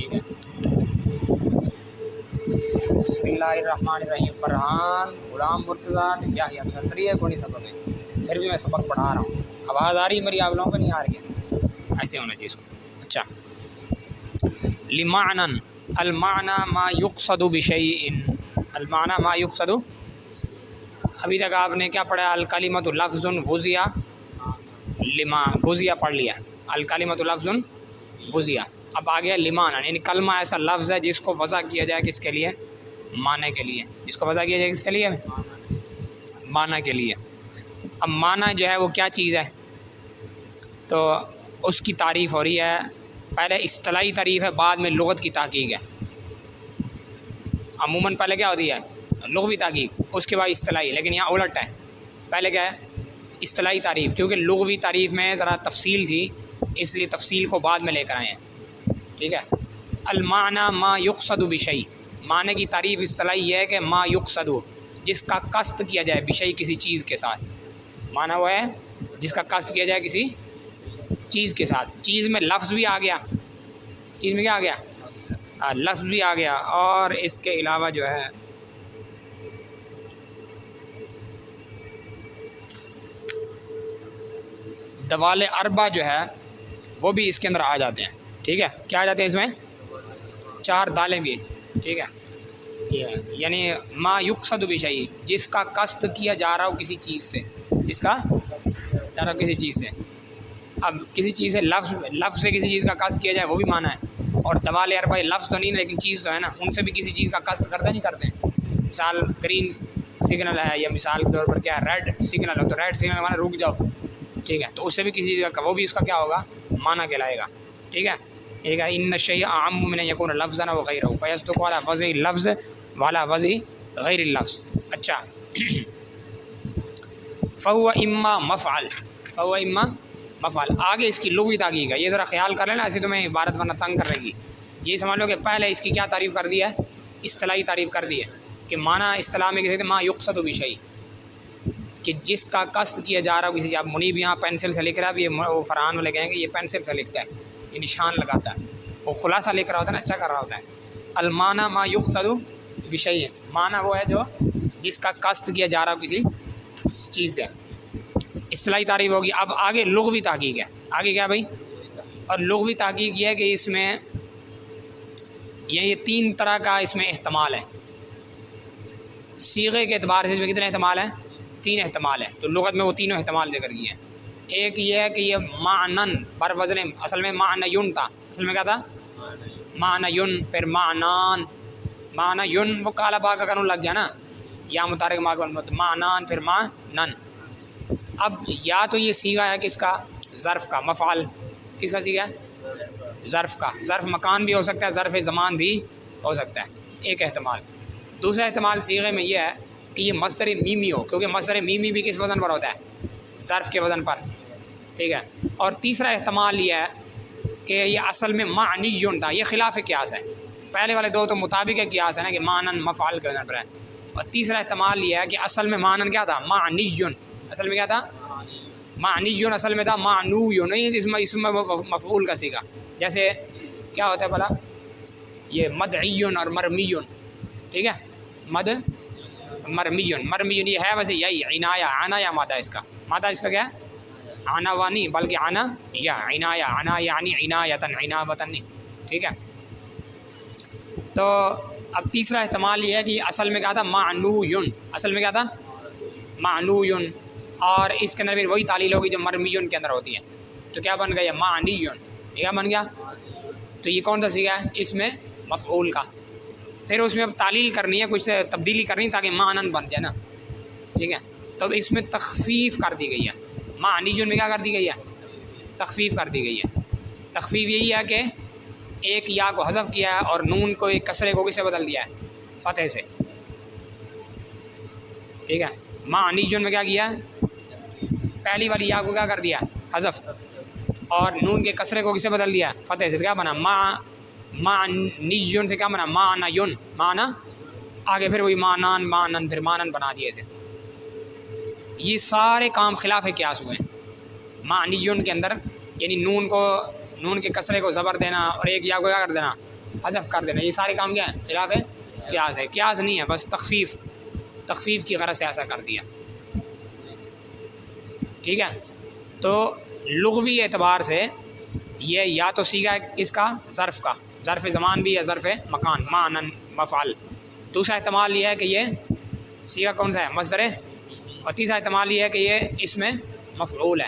ٹھیک ہے. بسم اللہ الرحمن الرحیم. فرحان غلام مرتضیٰ یحییٰ ہے کونی سبق ہے, پھر بھی میں سبق پڑھا رہا ہوں. آواز آ رہی ہے میری آپ لوگوں کو؟ نہیں آ رہی ہے؟ ایسے ہونا چاہیے اس کو. اچھا, لمعنن المعنی ما یقصد بشیء, المعنی ما یقصد. ابھی تک آپ نے کیا پڑھا؟ الکلمۃ لفظ وضع لما, وضع پڑھ لیا. الکلمۃ لفظ وضع. اب آ گیا لمعنن, یعنی کلمہ ایسا لفظ ہے جس کو وضع کیا جائے کس کے لیے؟ معنی کے لیے. جس کو وضع کیا جائے کس کے لیے؟ معنی کے لیے. اب معنی جو ہے وہ کیا چیز ہے؟ تو اس کی تعریف ہو رہی ہے. پہلے اصطلاحی تعریف ہے, بعد میں لغت کی تحقیق ہے. عموماً پہلے کیا ہوتی ہے؟ لغوی تحقیق, اس کے بعد اصطلاحی. لیکن یہاں الٹ ہے, پہلے کیا ہے؟ اصطلاحی تعریف, کیونکہ لغوی تعریف میں ذرا تفصیل تھی, اس لیے تفصیل کو بعد میں لے کر آئے ہیں. ٹھیک ہے. المعنی ما یقصد بشیء, معنی کی تعریف اصطلاحی یہ ہے کہ ما یقصد, جس کا قصد کیا جائے, بشیء کسی چیز کے ساتھ. معنی وہ ہے جس کا قصد کیا جائے کسی چیز کے ساتھ. چیز میں لفظ بھی آ گیا, چیز میں کیا آ گیا؟ لفظ بھی آ گیا. اور اس کے علاوہ جو ہے دوال اربع جو ہے وہ بھی اس کے اندر آ جاتے ہیں. ٹھیک ہے, کیا آ جاتے ہیں اس میں؟ 4 دالیں بھی. ٹھیک ہے, یعنی ما یقصد بشیء, جس کا قصد کیا جا رہا ہو کسی چیز سے, جس کا جا رہا ہو کسی چیز سے. اب کسی چیز سے لفظ سے کسی چیز کا قصد کیا جائے وہ بھی معنی ہے. اور دوال اربع لفظ تو نہیں لیکن چیز تو ہے نا, ان سے بھی کسی چیز کا قصد کرتے نہیں کرتے. مثال گرین سگنل ہے, یا مثال کے طور پر کیا ہے ریڈ سگنل ہے, تو ریڈ سگنل مانا رک جاؤ. ٹھیک ہے, تو اس سے بھی کسی چیز کا, وہ بھی اس کا کیا ہوگا؟ معنی کہلائے گا. ٹھیک ہے. ٹھیک ہے. ان الشیء اعم من ان یکون لفظا وغیرہ فیصدق علی وضع اللفظ وعلی وضع غیر اللفظ. اچھا, فهو اما مفعل, فهو اما مفعل. آگے اس کی لغوی تحقیق ہے, یہ ذرا خیال کر لینا, ایسے تمہیں عبارت ورنہ تنگ کر رہے گی. یہ سمجھ لو کہ پہلے اس کی کیا تعریف کر دی ہے؟ اصطلاحی تعریف کر دی ہے کہ معنی اصطلاح میں کہتے ہیں ما یقصد بشیء, کہ جس کا قصد کیا جا رہا ہو کسی. اب منیب یہاں پینسل سے لکھ رہا ہے, اب یہ وہ فرحان والے کہیں گے یہ پینسل سے لکھتا ہے, یہ نشان لگاتا ہے, وہ خلاصہ لکھ رہا ہوتا ہے نا, اچھا کر رہا ہوتا ہے. المعنی ما یقصد بشیء, معنی وہ ہے جو جس کا قصد کیا جا رہا ہو کسی چیز سے. اصطلاحی تعریف ہوگی. اب آگے لغوی تحقیق ہے. آگے کیا بھائی؟ اور لغوی تحقیق یہ ہے کہ اس میں یہ 3 طرح کا اس میں احتمال ہے. صیغے کے اعتبار سے اس میں کتنے احتمال ہیں؟ 3 احتمال ہیں. تو لغت میں وہ تینوں احتمال ذکر کیے ہیں. ایک یہ ہے کہ یہ معنن بر وزن, اصل میں معنیون تھا. اصل میں کیا تھا؟ معنیون. پھر معنان, معنیون وہ کالا با کا قانون لگ گیا نا, یا متحرک معنان, پھر معنن. اب یا تو یہ صیغہ ہے کس کا؟ ظرف کا. مفعل کس کا صیغہ ہے؟ ظرف کا. ظرف مکان بھی ہو سکتا ہے, ظرف زمان بھی ہو سکتا ہے. ایک احتمال. دوسرا احتمال صیغے میں یہ ہے کہ یہ مصدر میمی ہو, کیونکہ مصدر میمی بھی کس وزن پر ہوتا ہے؟ ظرف کے وزن پر. ٹھیک ہے. اور تیسرا احتمال یہ ہے کہ یہ اصل میں معنیون تھا. یہ خلاف قیاس ہے. پہلے والے 2 تو مطابق قیاس ہے نا کہ معنن مفعل کے وزن پر ہے. اور تیسرا احتمال یہ ہے کہ اصل میں معنن کیا تھا؟ معنیون. اصل میں کیا تھا؟ معنیون. اصل میں تھا معنویون, نہیں اس میں مفعول کا صیغہ. جیسے کیا ہوتا ہے بھلا؟ یہ مدعیون اور مرمیون. ٹھیک ہے, مد مرمیون. مرمیون یہ ہے ویسے یہی عنایا, عنایا مادہ اس کا. مادہ اس کا کیا ہے؟ عناوانی, بلکہ عنا یا عنایا, عنا یعنی عنایتن, عناوتن نہیں. ٹھیک ہے. تو اب تیسرا احتمال یہ ہے کہ اصل میں کیا تھا؟ معنویون. اصل میں کیا تھا؟ معنویون. اور اس کے اندر پھر وہی تعلیل ہوگی جو مرمیون کے اندر ہوتی ہے. تو کیا بن گیا؟ معنیون. یہ کیا بن گیا؟ تو یہ کون سا صیغہ ہے اس میں؟ مفعول کا. پھر اس میں اب تعلیل کرنی ہے, کچھ تبدیلی کرنی ہے تاکہ معنن بن جائے نا. ٹھیک ہے. تو اب اس میں تخفیف کر دی گئی ہے. معنیون میں کیا کر دی گئی ہے؟ تخفیف کر دی گئی ہے. تخفیف یہی ہے کہ ایک یا کو حذف کیا ہے اور نون کو ایک کسرے کو کسے بدل دیا ہے؟ فتح سے. ٹھیک ہے. معنیون میں کیا کیا ہے؟ پہلی والی یا کو کیا کر دیا؟ حذف, اور نون کے کسرے کو کسے بدل دیا؟ فتح سے. کیا بنا؟ معنیون سے کیا بنا؟ معنیون. معنی آگے پھر وہی معنان, معنن, پھر معنن بنا دیے اسے. یہ سارے کام خلاف قیاس ہوئے ہیں. معنیون کے اندر یعنی نون کے کسرے کو زبر دینا اور ایک یا کو کیا کر دینا؟ حذف کر دینا، یہ سارے کام کیا ہیں؟ خلاف قیاس ہے، قیاس نہیں ہے، بس تخفیف کی غرض سے ایسا کر دیا، ٹھیک ہے. تو لغوی اعتبار سے یہ یا تو صیغہ ہے اس کا ظرف کا، ظرف زمان بھی ہے ظرف مکان، معنن مفعل. دوسرا احتمال یہ ہے کہ یہ صیغہ کون سا ہے؟ مصدر. اور تیسرا احتمال یہ ہے کہ یہ اس میں مفعول ہے.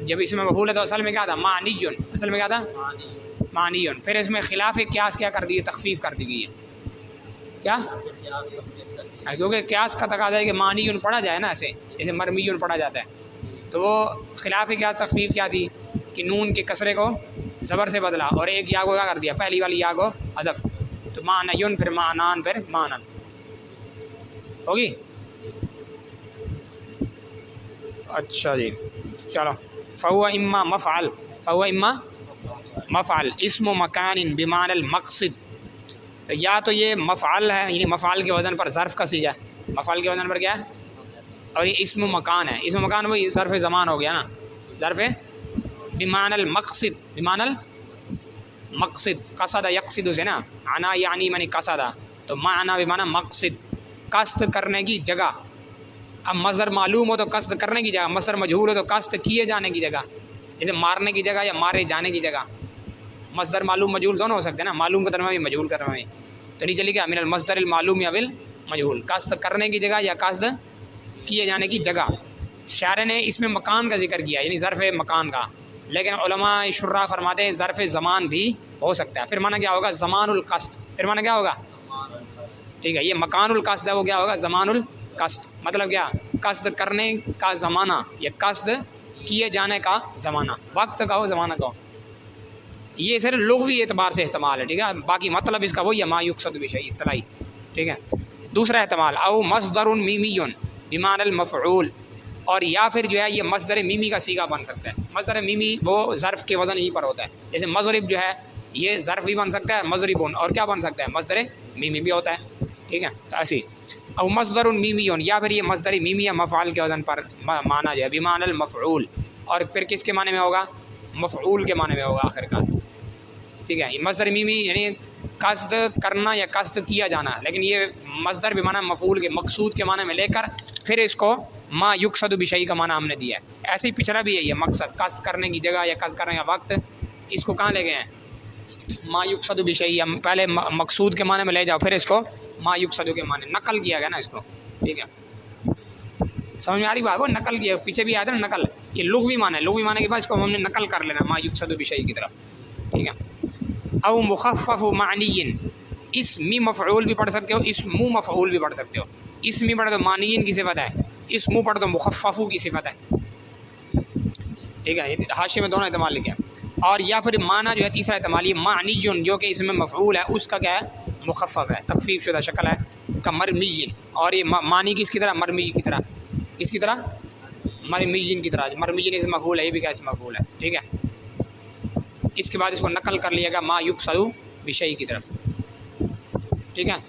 جب اس میں مفعول ہے تو اصل میں کیا تھا؟ معنی، اصل میں کیا تھا؟ معنی. پھر اس میں خلاف قیاس کیا کر دی ہے؟ تخفیف کر دی گئی ہے. کیا؟ کیونکہ قیاس کا تقاضا ہے کہ معنی پڑھا جائے نا، ایسے جیسے مرمی پڑھا جاتا ہے. تو وہ خلاف قیاس تخفیف کیا تھی کہ نون کے کسرے کو زبر سے بدلا اور ایک یا کو کیا کر دیا؟ پہلی والی یا کو حذف. تو معنی پھر معنان پھر معنن ہوگی. اچھا جی چلو. فہو اما مفعل، فہو اما مفعل اسم و مکان بمعنی المقصد. تو یا تو یہ مفعل ہے، یعنی مفعل کے وزن پر ظرف کا صیغہ ہے، مفعل کے وزن پر کیا ہے؟ اور یہ اسم و مکان ہے. اسم و مکان وہی ظرف زمان ہو گیا نا، ظرف بمعنی المقصد، بمعنی المقصد، قصد یقصد سے نا، عنا یعنی من قصد، تو معنی بمعنی مقصد، قصد کرنے کی جگہ. اب مصدر معلوم ہو تو قصد کرنے کی جگہ، مصدر مجہول ہو تو قصد کیے جانے کی جگہ، جیسے مارنے کی جگہ یا مارے جانے کی جگہ. مصدر معلوم مجہول دونوں ہو سکتے ہیں نا، معلوم کا ترجمہ بھی مجہول کا ترجمہ بھی. تو نہیں چلے گا من المصدر المعلوم یا مجہول، قصد کرنے کی جگہ یا قصد کیے جانے کی جگہ. شاعر نے اس میں مکان کا ذکر کیا، یعنی ظرف مکان کا، لیکن علماء شراح فرماتے ہیں ظرف زمان بھی ہو سکتا ہے. پھر معنی کیا ہوگا؟ زمان القصد. پھر معنی کیا ہوگا؟ ٹھیک ہے. یہ مکان القصد ہے، وہ کیا ہوگا؟ زمان القصد. مطلب کیا؟ قصد کرنے کا زمانہ یا قصد کیے جانے کا زمانہ، وقت کا ہو زمانہ کا ہو. یہ صرف لغوی اعتبار سے احتمال ہے، ٹھیک ہے. باقی مطلب اس کا وہی ہے ما یقصد بشیء، اصطلاحی، ٹھیک ہے. دوسرا احتمال او مصدر میمی بمعنی المفعول، اور یا پھر جو ہے یہ مصدر میمی کا صیغہ بن سکتا ہے. مصدر میمی وہ ظرف کے وزن ہی پر ہوتا ہے، جیسے مضرب جو ہے یہ ظرف بھی بن سکتا ہے مضربون، اور کیا بن سکتا ہے؟ مصدر میمی بھی ہوتا ہے، ٹھیک ہے. تو ایسی او مصدر میمی، یا پھر یہ مصدر میمی ہے مفعول کے وزن پر، معنی جو ہے بمعنی المفعول، اور پھر کس کے معنی میں ہوگا؟ مفعول کے معنی میں ہوگا آخر کا، ٹھیک ہے. یہ مصدر میمی یعنی قصد کرنا یا قصد کیا جانا، لیکن یہ مصدر بمعنی مفعول کے مقصود کے معنی میں لے کر پھر اس کو ما یقصد بشیء کا معنی ہم نے دیا ہے. ایسے ہی پچھلا بھی ہے یہ مقصد، قصد کرنے کی جگہ یا قصد کرنے کا وقت، اس کو کہاں لے گئے ہیں؟ ما یقصد بشیء. پہلے مقصود کے معنی میں لے جاؤ، پھر اس کو ما یقصد کے معنی نقل کیا گیا نا اس کو، ٹھیک ہے. سمجھ میں آ رہی بات؟ وہ نقل کیا، پیچھے بھی آیا تھا نا نقل. یہ لغوی معنی ہے، لغوی معنی کے بعد اس کو ہم نے نقل کر لینا ما یقصد بشیء کی طرف، ٹھیک ہے. او مخفف معنی، اسمی مفعول بھی پڑھ سکتے ہو، اسم مفعول بھی پڑھ سکتے ہو. اسمی پڑھ تو معنی کی صفت ہے، اسم پڑھ تو مخفف کی صفت ہے، ٹھیک ہے. حاشیے میں دونوں احتمال لکھے ہیں. اور یا پھر معنی جو ہے تیسرا احتمال یہ معنی جو کہ اس میں مفعول ہے اس کا کیا ہے؟ مخفف ہے، تخفیف شدہ شکل ہے کا مرمی. اور یہ معنی کس کی طرح؟ مرمی کی طرح. کس کی طرح؟ مرمی کی طرح. مرمی اس مفعول ہے، یہ بھی کیا اس مفعول ہے، ٹھیک ہے. اس کے بعد اس کو نقل کر لیا گا ما یقصد بشیء کی طرف، ٹھیک ہے.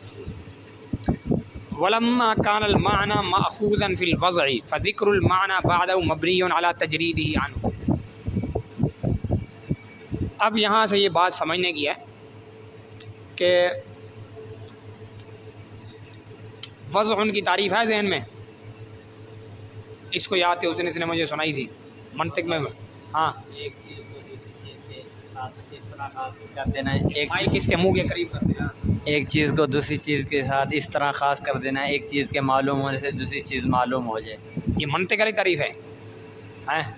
ولما كان المعنى ماخوذا في الوضع فذكر المعنى بعده مبني على تجريده عنه. اب یہاں سے یہ بات سمجھنے کی ہے کہ وضع ان کی تعریف ہے ذہن میں، اس کو یاد تھی اس دن اس نے مجھے سنائی تھی منطق میں. ہاں، ایک چیز کو دوسری چیز کے ساتھ اس طرح خاص کر دینا ہے، مائک اس کے منہ کے قریب کر دینا. ایک چیز کو دوسری چیز کے ساتھ اس طرح خاص کر دینا ہے، ایک چیز کے معلوم ہونے سے دوسری چیز معلوم ہو جائے. یہ منطق والی تعریف ہے.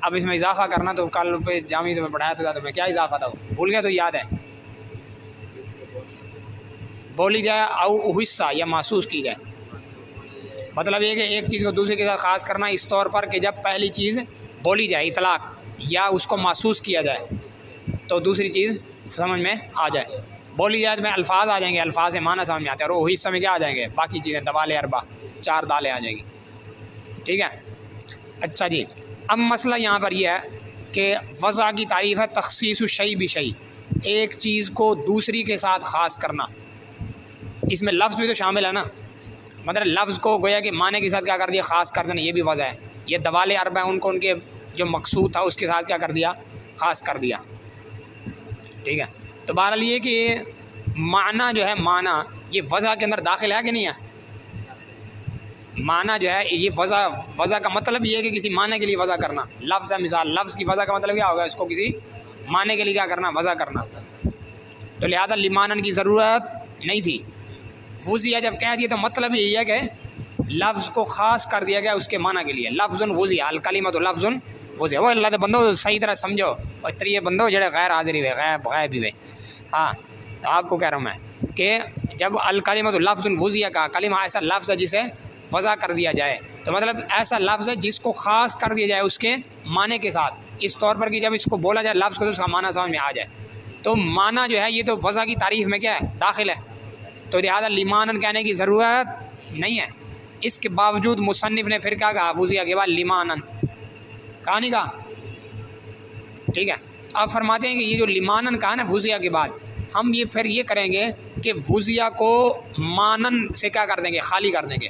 اب اس میں اضافہ کرنا تو کل پہ جامعہ میں پڑھایا تھا، تو میں کیا اضافہ تھا وہ بھول گیا، تو یاد ہے. بولی جائے او حصہ یا محسوس کی جائے. مطلب یہ کہ ایک چیز کو دوسرے کے ساتھ خاص کرنا اس طور پر کہ جب پہلی چیز بولی جائے اطلاق یا اس کو محسوس کیا جائے تو دوسری چیز سمجھ میں آ جائے. بولی جائے میں الفاظ آ جائیں گے، الفاظ سے معنی سمجھ میں آتے ہیں، اور وہ حصہ میں کیا آ جائیں گے؟ باقی چیزیں دوال اربع 4 دالیں آ جائیں گی، ٹھیک ہے. اچھا جی، اب مسئلہ یہاں پر یہ ہے کہ وضع کی تعریف ہے تخصیص الشیء بشیء، ایک چیز کو دوسری کے ساتھ خاص کرنا. اس میں لفظ بھی تو شامل ہے نا، مطلب لفظ کو گویا کہ معنی کے ساتھ کیا کر دیا؟ خاص کر دینا. یہ بھی وضع ہے. یہ دوال اربع ان کو ان کے جو مقصود تھا اس کے ساتھ کیا کر دیا؟ خاص کر دیا، ٹھیک ہے. تو بہرحال یہ کہ معنی جو ہے معنی یہ وضع کے اندر داخل ہے کہ نہیں ہے؟ معنی جو ہے یہ وضع کا مطلب یہ ہے کہ کسی معنی کے لیے وضع کرنا. لفظ ہے مثال, لفظ کی وضع کا مطلب کیا ہوگا؟ اس کو کسی معنی کے لیے کیا کرنا؟ وضع کرنا. تو لہذا لمانن کی ضرورت نہیں تھی. وضع جب کہہ دیا تو مطلب یہی ہے کہ لفظ کو خاص کر دیا گیا اس کے معنی کے لیے. لفظ وضع الکلمۃ لفظ وضع. وہ اللہ دے بندو صحیح طرح سمجھو, اور تریے بندو جڑے غیر حاضری ہوئے غائب بھی ہوئے. ہاں آپ کو کہہ رہا ہوں میں کہ جب الکلمۃ لفظ وضع کا کلمہ ایسا لفظ ہے جسے وضع کر دیا جائے, تو مطلب ایسا لفظ ہے جس کو خاص کر دیا جائے اس کے معنی کے ساتھ, اس طور پر کہ جب اس کو بولا جائے لفظ کو تو اس کا معنی سمجھ میں آ جائے. تو معنی جو ہے یہ تو وضع کی تعریف میں کیا ہے؟ داخل ہے. تو لہٰذا لمانن کہنے کی ضرورت نہیں ہے. اس کے باوجود مصنف نے پھر کیا کہا؟ وضع کے بعد لمانن کہا نہیں کہا؟ ٹھیک ہے. آپ فرماتے ہیں کہ یہ جو لمانن کہا نا وضع کے بعد, ہم یہ پھر یہ کریں گے کہ وضع کو مانن سے کیا کر دیں گے؟ خالی کر دیں گے.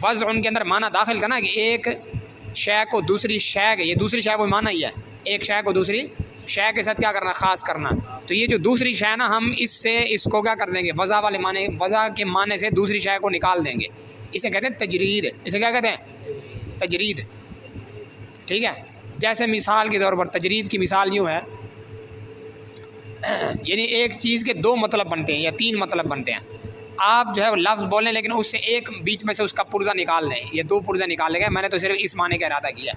وضع ان کے اندر معنی داخل کرنا کہ ایک شے کو دوسری شے کے, یہ دوسری شے کو معنی ہی ہے, ایک شے کو دوسری شے کے ساتھ کیا کرنا؟ خاص کرنا. تو یہ جو دوسری شے نا ہم اس سے اس کو کیا کر دیں گے؟ وضع والے معنی, وضع کے معنی سے دوسری شے کو نکال دیں گے. اسے کہتے ہیں تجرید. اسے کیا کہتے ہیں؟ تجرید. ٹھیک ہے. جیسے مثال کے طور پر تجرید کی مثال یوں ہے, یعنی ایک چیز کے دو مطلب بنتے ہیں یا تین مطلب بنتے ہیں. آپ جو ہے وہ لفظ بولیں لیکن اس سے ایک بیچ میں سے اس کا پرزہ نکال دیں, یہ دو پرزے نکال لیں گے, میں نے تو صرف اس معنی کا ارادہ کیا.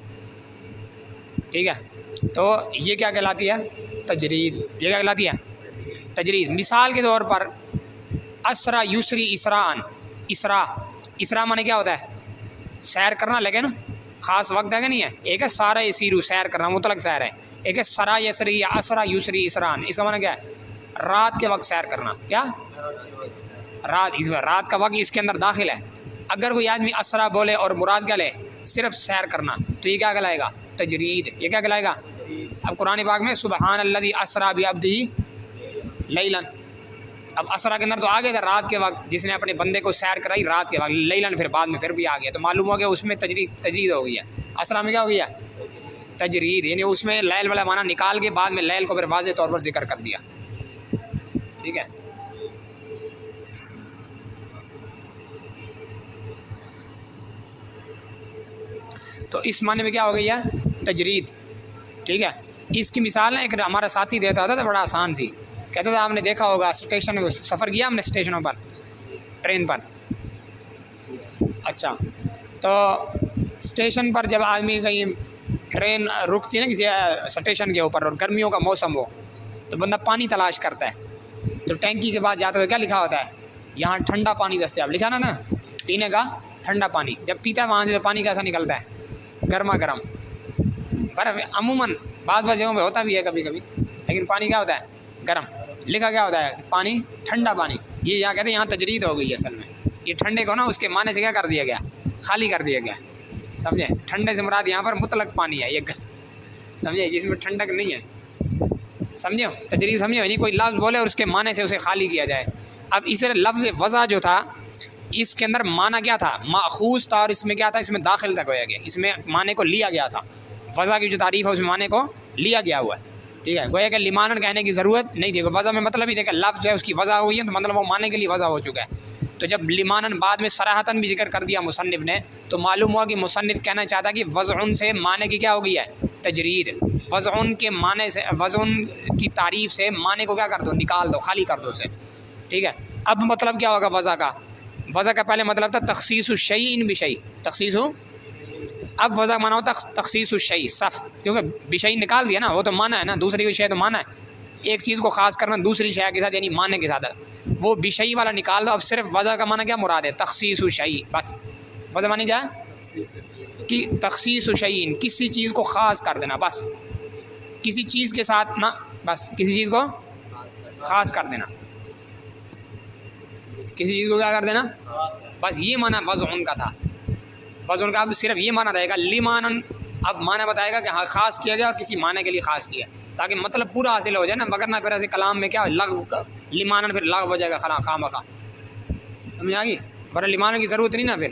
ٹھیک ہے. تو یہ کیا کہلاتی ہے؟ تجرید. یہ کیا کہلاتی ہے؟ تجرید. مثال کے طور پر اسرا یسری اسراءن. اسرا معنی کیا ہوتا ہے؟ سیر کرنا, لیکن خاص وقت ہے کہ نہیں ہے. ایک ہے سارا یسیرو سیر کرنا, مطلق سیر ہے. ایک ہے سرا یسری یا اسرا یسری اسران, اس کا معنی کیا ہے؟ رات کے وقت سیر کرنا. کیا رات؟ اس میں رات کا وقت اس کے اندر داخل ہے. اگر کوئی آدمی اسرا بولے اور مراد کیا لے؟ صرف سیر کرنا, تو یہ کیا کہلائے گا؟ تجرید. یہ کیا کہلائے گا؟ اب قرآن پاک میں سبحان الذی اسرا بعبدہ لیلا, اب اسرا کے اندر تو آگے تھا رات کے وقت, جس نے اپنے بندے کو سیر کرائی رات کے وقت, لیلا پھر بعد میں پھر بھی آ گیا, تو معلوم ہو گیا اس میں تجرید ہو گئی ہے. اسرا میں کیا ہو گیا؟ تجرید. یعنی اس میں لیل والا معنی نکال کے بعد میں لیل کو پھر واضح طور پر ذکر کر دیا. ٹھیک ہے. تو اس معنی میں کیا ہو گئی ہے؟ تجرید. ٹھیک ہے. اس کی مثال ہے, ایک ہمارا ساتھی دیتا تھا بڑا آسان سی, کہتا تھا آپ نے دیکھا ہوگا اسٹیشن میں سفر کیا ہم نے اسٹیشنوں پر, ٹرین پر. اچھا, تو اسٹیشن پر جب آدمی کہیں ٹرین رکتی ہے نا کسی اسٹیشن کے اوپر, اور گرمیوں کا موسم ہو, تو بندہ پانی تلاش کرتا ہے. تو ٹینکی کے بعد جاتے ہوئے کیا لکھا ہوتا ہے؟ یہاں ٹھنڈا پانی دستیاب, لکھا نا پینے کا ٹھنڈا پانی. جب پیتا ہے وہاں سے تو پانی کیسا نکلتا ہے؟ گرما گرم. برف عموماً بعض جگہوں پہ ہوتا بھی ہے کبھی کبھی, لیکن پانی کیا ہوتا ہے؟ گرم. لکھا کیا ہوتا ہے؟ پانی, ٹھنڈا پانی. یہ یہاں کہتے ہیں یہاں تجرید ہو گئی اصل میں. یہ ٹھنڈے کو نا اس کے معنی سے کیا کر دیا گیا؟ خالی کر دیا گیا. سمجھے؟ ٹھنڈے سے مراد یہاں پر مطلق پانی ہے, یہ سمجھے, جس میں ٹھنڈک نہیں ہے. سمجھو تجرید, سمجھو, یعنی کوئی لفظ بولے اور اس کے معنی سے اسے خالی کیا جائے. اب اس لفظ وضع جو تھا اس کے اندر معنی کیا تھا؟ ماخوذ تھا, اور اس میں کیا تھا؟ اس میں داخل تک ہویا گیا, اس میں معنی کو لیا گیا تھا. وضع کی جو تعریف ہے اس میں معنی کو لیا گیا ہوا ہے. ٹھیک ہے. گویا کہ لمانن کہنے کی ضرورت نہیں تھی. وضع میں مطلب ہی تھا کہ لفظ جو ہے اس کی وضع ہوئی ہے, تو مطلب وہ معنی کے لیے وضع ہو چکا ہے. تو جب لمانن بعد میں صراحتاً بھی ذکر کر دیا مصنف نے, تو معلوم ہوا کہ مصنف کہنا چاہتا کہ وضع سے معنی کی کیا ہو گئی ہے؟ تجرید. وضع کے معنی سے, وضع کی تعریف سے معنی کو کیا کر دو؟ نکال دو, خالی کر دو اسے. ٹھیک ہے. اب مطلب کیا ہوگا وضع کا؟ وضع کا پہلے مطلب تھا تخصیص الشیء بشیء, تخصیص. اب وضع معنی ہوتا تخصیص الشیء صف, کیونکہ بشیء نکال دیا نا, وہ تو معنی ہے نا, دوسری کوئی شے تو معنی ہے. ایک چیز کو خاص کرنا دوسری شے کے ساتھ, یعنی معنی کے ساتھ, وہ بشیء والا نکال دو. اب صرف وضع کا معنی کیا مراد ہے؟ تخصیص الشیء. بس وضع معنی کیا ہے؟ کہ تخصیص الشیء, کسی چیز کو خاص کر دینا, بس کسی چیز کے ساتھ نا, بس کسی چیز کو خاص کر دینا, کسی چیز کو کیا کر دینا, بس یہ معنی وضع کا تھا. وضع کا اب صرف یہ معنی رہے گا لمانن. اب معنی بتائے گا کہ ہاں خاص کیا گیا اور کسی معنی کے لیے خاص کیا, تاکہ مطلب پورا حاصل ہو جائے نا, مگر نہ پھر ایسے کلام میں کیا لغو کا لمانن, پھر لغو ہو جائے گا خواہ مخواہ. سمجھ آ گئی؟ ورنہ لمانن کی ضرورت نہیں نا پھر,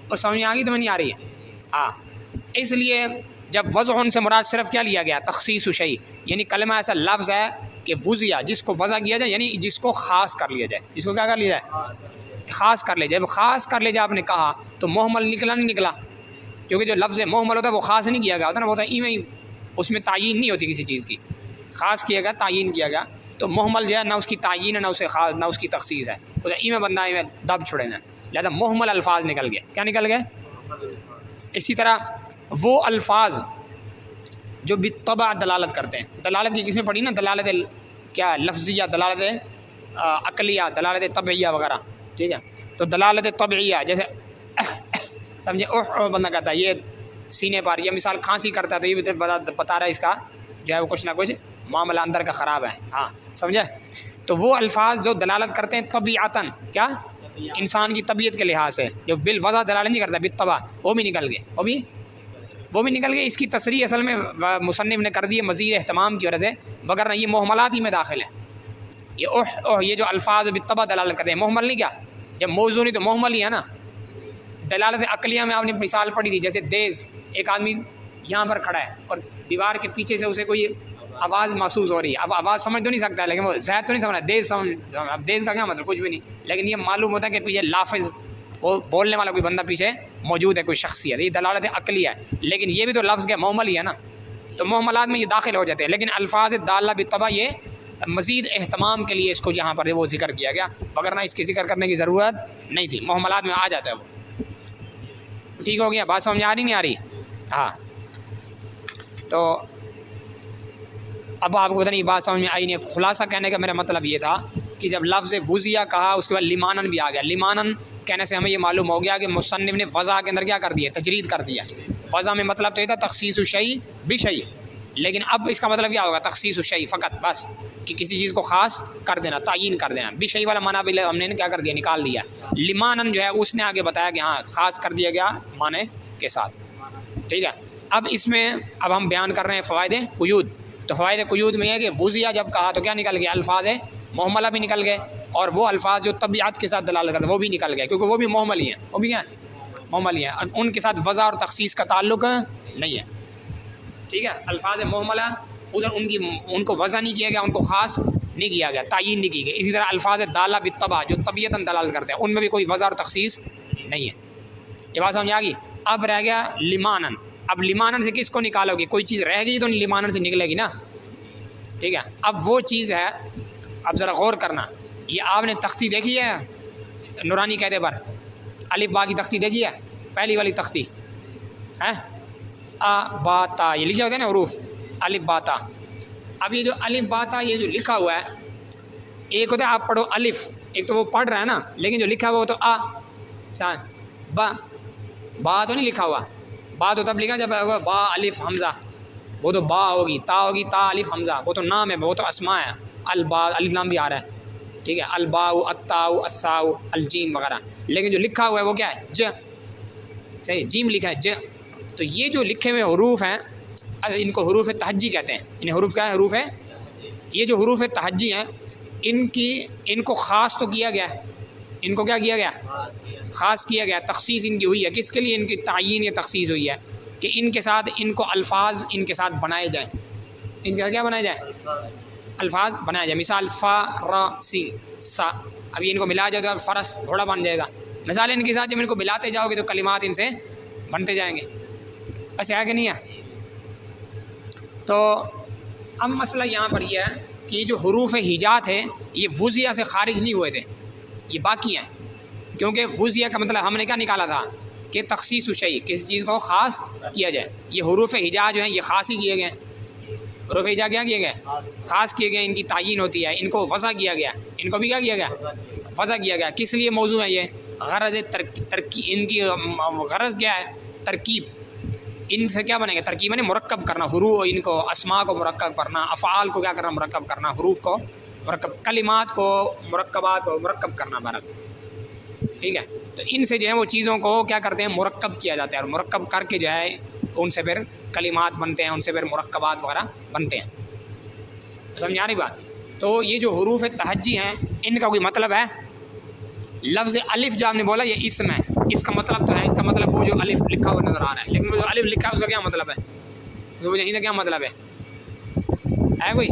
اور سمجھ آ گئی تو نہیں آ رہی ہے. ہاں, اس لیے جب وضع سے مراد صرف کیا لیا گیا؟ تخصیص الشیء, یعنی کلمہ ایسا لفظ ہے کہ وضعیہ جس کو وضع کیا جائے یعنی جس کو خاص کر لیا جائے، جس کو کیا کر لیا جائے، خاص کر لیا جائے۔ جب خاص کر لیا جائے آپ نے کہا تو محمل نکلا نہیں نکلا، کیونکہ جو لفظ محمل ہوتا ہے وہ خاص نہیں کیا گیا ہوتا نا، وہ ہوتا ہے ایویں، اس میں تعین نہیں ہوتی کسی چیز کی، خاص کیا گیا تعین کیا گیا، تو محمل جو ہے نہ اس کی تعین ہے نہ اسے خاص نہ اس کی تخصیص ہے، وہ ایویں بندہ ایویں دب چھڑے نا، لہٰذا محمل الفاظ نکل گئے، کیا نکل گئے؟ اسی طرح وہ الفاظ جو بالطبع دلالت کرتے ہیں، دلالت کی کس میں پڑھی نا، دلالت کیا لفظیہ، دلالت عقلیہ، دلالت طبعیہ وغیرہ، ٹھیک ہے؟ تو دلالت طبعیہ جیسے سمجھے بندہ کہتا ہے یہ سینے پر، یا مثال کھانسی کرتا ہے تو یہ بھی بتا رہا ہے اس کا جو ہے وہ کچھ نہ کچھ معاملہ اندر کا خراب ہے، ہاں سمجھے؟ تو وہ الفاظ جو دلالت کرتے ہیں طبیعتاً، کیا انسان کی طبیعت کے لحاظ سے، جو بالوضع دلالت نہیں کرتا بالطبع، وہ بھی نکل گئے، وہ بھی نکل گئے۔ اس کی تصریح اصل میں مصنف نے کر دی ہے مزید اہتمام کی وجہ سے، وغیرہ یہ محملات ہی میں داخل ہے، یہ جو الفاظ بالطبع دلالت کرتے ہیں، محمل نہیں، کیا جب موضوع نہیں تو محمل ہی ہے نا۔ دلالت عقلیہ میں آپ نے مثال پڑھی تھی، جیسے دیز، ایک آدمی یہاں پر کھڑا ہے اور دیوار کے پیچھے سے اسے کوئی آواز محسوس ہو رہی ہے، اب آواز سمجھ تو نہیں سکتا ہے لیکن وہ زید تو نہیں سمجھ رہا، دیز سمجھ، اب دیز کا کیا مطلب، کچھ بھی نہیں، لیکن یہ معلوم ہوتا ہے کہ پیچھے لافظ، وہ بولنے والا کوئی بندہ پیچھے موجود ہے، کوئی شخصیت، یہ دلالت عقلیہ ہے، لیکن یہ بھی تو لفظ کے محمل ہی ہے نا، تو محملات میں یہ داخل ہو جاتے ہیں، لیکن الفاظ دالہ بالطبع یہ مزید اہتمام کے لیے اس کو یہاں پر وہ ذکر کیا گیا، وگرنہ اس کی ذکر کرنے کی ضرورت نہیں تھی، محملات میں آ جاتا ہے وہ۔ ٹھیک ہو گیا، بات سمجھ آ رہی نہیں آ رہی؟ ہاں، تو اب آپ کو پتہ نہیں بات سمجھ میں آئی نہیں۔ خلاصہ کہنے کا میرا مطلب یہ تھا کہ جب لفظ وضعیہ کہا اس کے بعد لمانن بھی آ گیا، لمانن کہنے سے ہمیں یہ معلوم ہو گیا کہ مصنف نے وضع کے اندر کیا کر دیا، تجرید کر دیا۔ وضع میں مطلب تو یہ تھا تخصیص الشیء بشیء، لیکن اب اس کا مطلب کیا ہوگا، تخصیص الشیء فقط، بس کہ کسی چیز کو خاص کر دینا، تعین کر دینا۔ بشیء والا معنی بھی ہم نے کیا کر دیا، نکال دیا۔ لمانن جو ہے اس نے آگے بتایا کہ ہاں خاص کر دیا گیا معنی کے ساتھ، ٹھیک ہے۔ اب اس میں اب ہم بیان کر رہے ہیں فوائد قیود، تو فوائد قیود میں یہ ہے کہ وضعیہ جب کہا تو کیا نکل گیا، الفاظ محملہ بھی نکل گئے، اور وہ الفاظ جو طبیعت کے ساتھ دلالت کرتے ہیں وہ بھی نکل گئے، کیونکہ وہ بھی محمل ہی ہیں، وہ بھی کیا محمل ہی ہیں، ان کے ساتھ وضع اور تخصیص کا تعلق نہیں ہے، ٹھیک ہے۔ الفاظ محملہ ادھر ان کو وضع نہیں کیا گیا، ان کو خاص نہیں کیا گیا، تعین نہیں کی گئی۔ اسی طرح الفاظ دالہ بالطبع جو طبیعتاً دلالت کرتے ہیں ان میں بھی کوئی وضع اور تخصیص نہیں ہے۔ یہ بات سمجھ آ گئی؟ اب رہ گیا لمانن۔ اب لمانن سے کس کو نکالو گے، کوئی چیز رہ گئی تو لمانن سے نکلے گی نا، ٹھیک ہے۔ اب وہ چیز ہے، اب ذرا غور کرنا، یہ آپ نے تختی دیکھی ہے نورانی قاعدے پر، الف با کی تختی دیکھی ہے، پہلی والی تختی ہے، آ با تا، یہ لکھے ہوتے ہیں نا حروف، الف با تا۔ اب یہ جو الف با تا یہ جو لکھا ہوا ہے، ایک ہوتا ہے آپ پڑھو الف، ایک تو وہ پڑھ رہا ہے نا، لیکن جو لکھا ہوا وہ تو آ با تو نہیں لکھا ہوا، با تو تب لکھا جب با الف حمزہ، وہ تو با ہوگی، تا ہوگی، تا الف حمزہ، وہ تو نام ہے، وہ تو اسماء ہے، البا الف لام بھی آ رہا ہے، ٹھیک ہے، الباء التاء الساء الجیم وغیرہ، لیکن جو لکھا ہوا ہے وہ کیا ہے، ج، صحیح، جیم لکھا ہے ج۔ تو یہ جو لکھے ہوئے حروف ہیں ان کو حروف تہجی کہتے ہیں، انہیں حروف کیا ہے، حروف ہے، یہ جو حروف تہجی ہیں ان کو خاص تو کیا گیا ہے، ان کو کیا کیا گیا، خاص کیا گیا، تخصیص ان کی ہوئی ہے، کس کے لیے ان کی تعین یا تخصیص ہوئی ہے کہ ان کے ساتھ ان کو الفاظ ان کے ساتھ بنائے جائیں، ان کا کیا بنائے جائیں، الفاظ بنایا جائے۔ مثال فا را سی سا، اب ان کو ملا جائے تو فرس گھوڑا بن جائے گا، مثال ان کے ساتھ جب ان کو ملاتے جاؤ گے تو کلمات ان سے بنتے جائیں گے، ایسے ہے کہ نہیں ہے؟ تو اب مسئلہ یہاں پر یہ ہے کہ یہ جو حروف ہجات ہے یہ وضعیہ سے خارج نہیں ہوئے تھے، یہ باقی ہیں، کیونکہ وضعیہ کا مطلب ہم نے کیا نکالا تھا کہ تخصیص الشیء، کسی چیز کو خاص کیا جائے۔ یہ حروف ہجا جو ہیں یہ خاص ہی کیے گئے، حروف ہجا کیا کیے گئے، خاص کیے گئے، ان کی تعین ہوتی ہے، ان کو وضع کیا گیا، ان کو بھی کیا کیا گیا، وضع کیا گیا۔ کس لیے موضوع ہے یہ، غرض ان کی غرض کیا ہے، ترکیب، ان سے کیا بنے گا، ترکیب یعنی مرکب کرنا، حروف ان کو، اسماء کو مرکب کرنا، افعال کو کیا کرنا، مرکب کرنا، حروف کو مرکب، کلمات کو، مرکبات کو مرکب کرنا، برک، ٹھیک ہے۔ تو ان سے جو ہے وہ چیزوں کو کیا کرتے ہیں، مرکب کیا جاتا ہے، اور مرکب کر کے جو ہے ان سے پھر کلمات بنتے ہیں، ان سے پھر مرکبات وغیرہ بنتے ہیں، سمجھا رہی بات؟ تو یہ جو حروف تہجی ہیں ان کا کوئی مطلب ہے، لفظ الف جو آپ نے بولا یہ اسم ہے، اس کا مطلب تو ہے، اس کا مطلب وہ جو الف لکھا ہوا نظر آ رہا ہے، لیکن وہ جو الف لکھا ہے اس کا کیا مطلب ہے، کیا مطلب ہے کوئی؟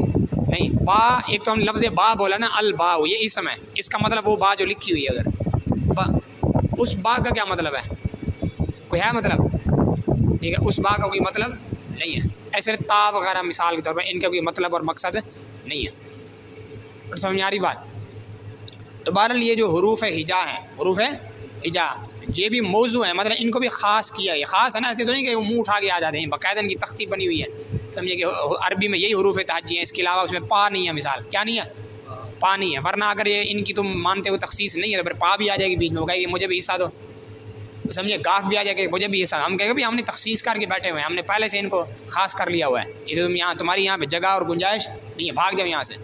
نہیں با، ایک تو ہم لفظ با بولا نا، البا، یہ اسم ہے، اس کا مطلب وہ با جو لکھی ہوئی ہے ادھر با، اس با کا کیا مطلب ہے؟ کوئی ہے مطلب؟ ٹھیک ہے، اس با کا کوئی مطلب نہیں ہے. ایسے تا وغیرہ مثال کے طور پر ان کا کوئی مطلب اور مقصد نہیں ہے. اور سمجھ میں آ رہی بات؟ تو بہرحال یہ جو حروف ہجا ہیں، حروف ہجا یہ بھی موضوع ہیں، مطلب ان کو بھی خاص کیا ہے. خاص ہے نا، ایسے تو نہیں کہ وہ منہ اٹھا کے آ جاتے ہیں، باقاعدہ ان کی تختی بنی ہوئی ہے. سمجھے کہ عربی میں یہی حروف تہجی ہیں، اس کے علاوہ اس میں پا نہیں ہے. مثال کیا نہیں ہے؟ پا نہیں ہے. ورنہ اگر یہ ان کی تم مانتے ہو تخصیص نہیں ہے تو پھر پا بھی آ جائے گی بیچ میں، وہ کہے گی مجھے بھی حصہ دو. سمجھے گاف بھی آ جائے گا مجھے بھی حصہ. ہم کہیں گے بھی ہم نے تخصیص کر کے بیٹھے ہوئے ہیں، ہم نے پہلے سے ان کو خاص کر لیا ہوا ہے، اسے تم یہاں تمہاری یہاں پہ جگہ اور گنجائش نہیں ہے، بھاگ جاؤ یہاں سے.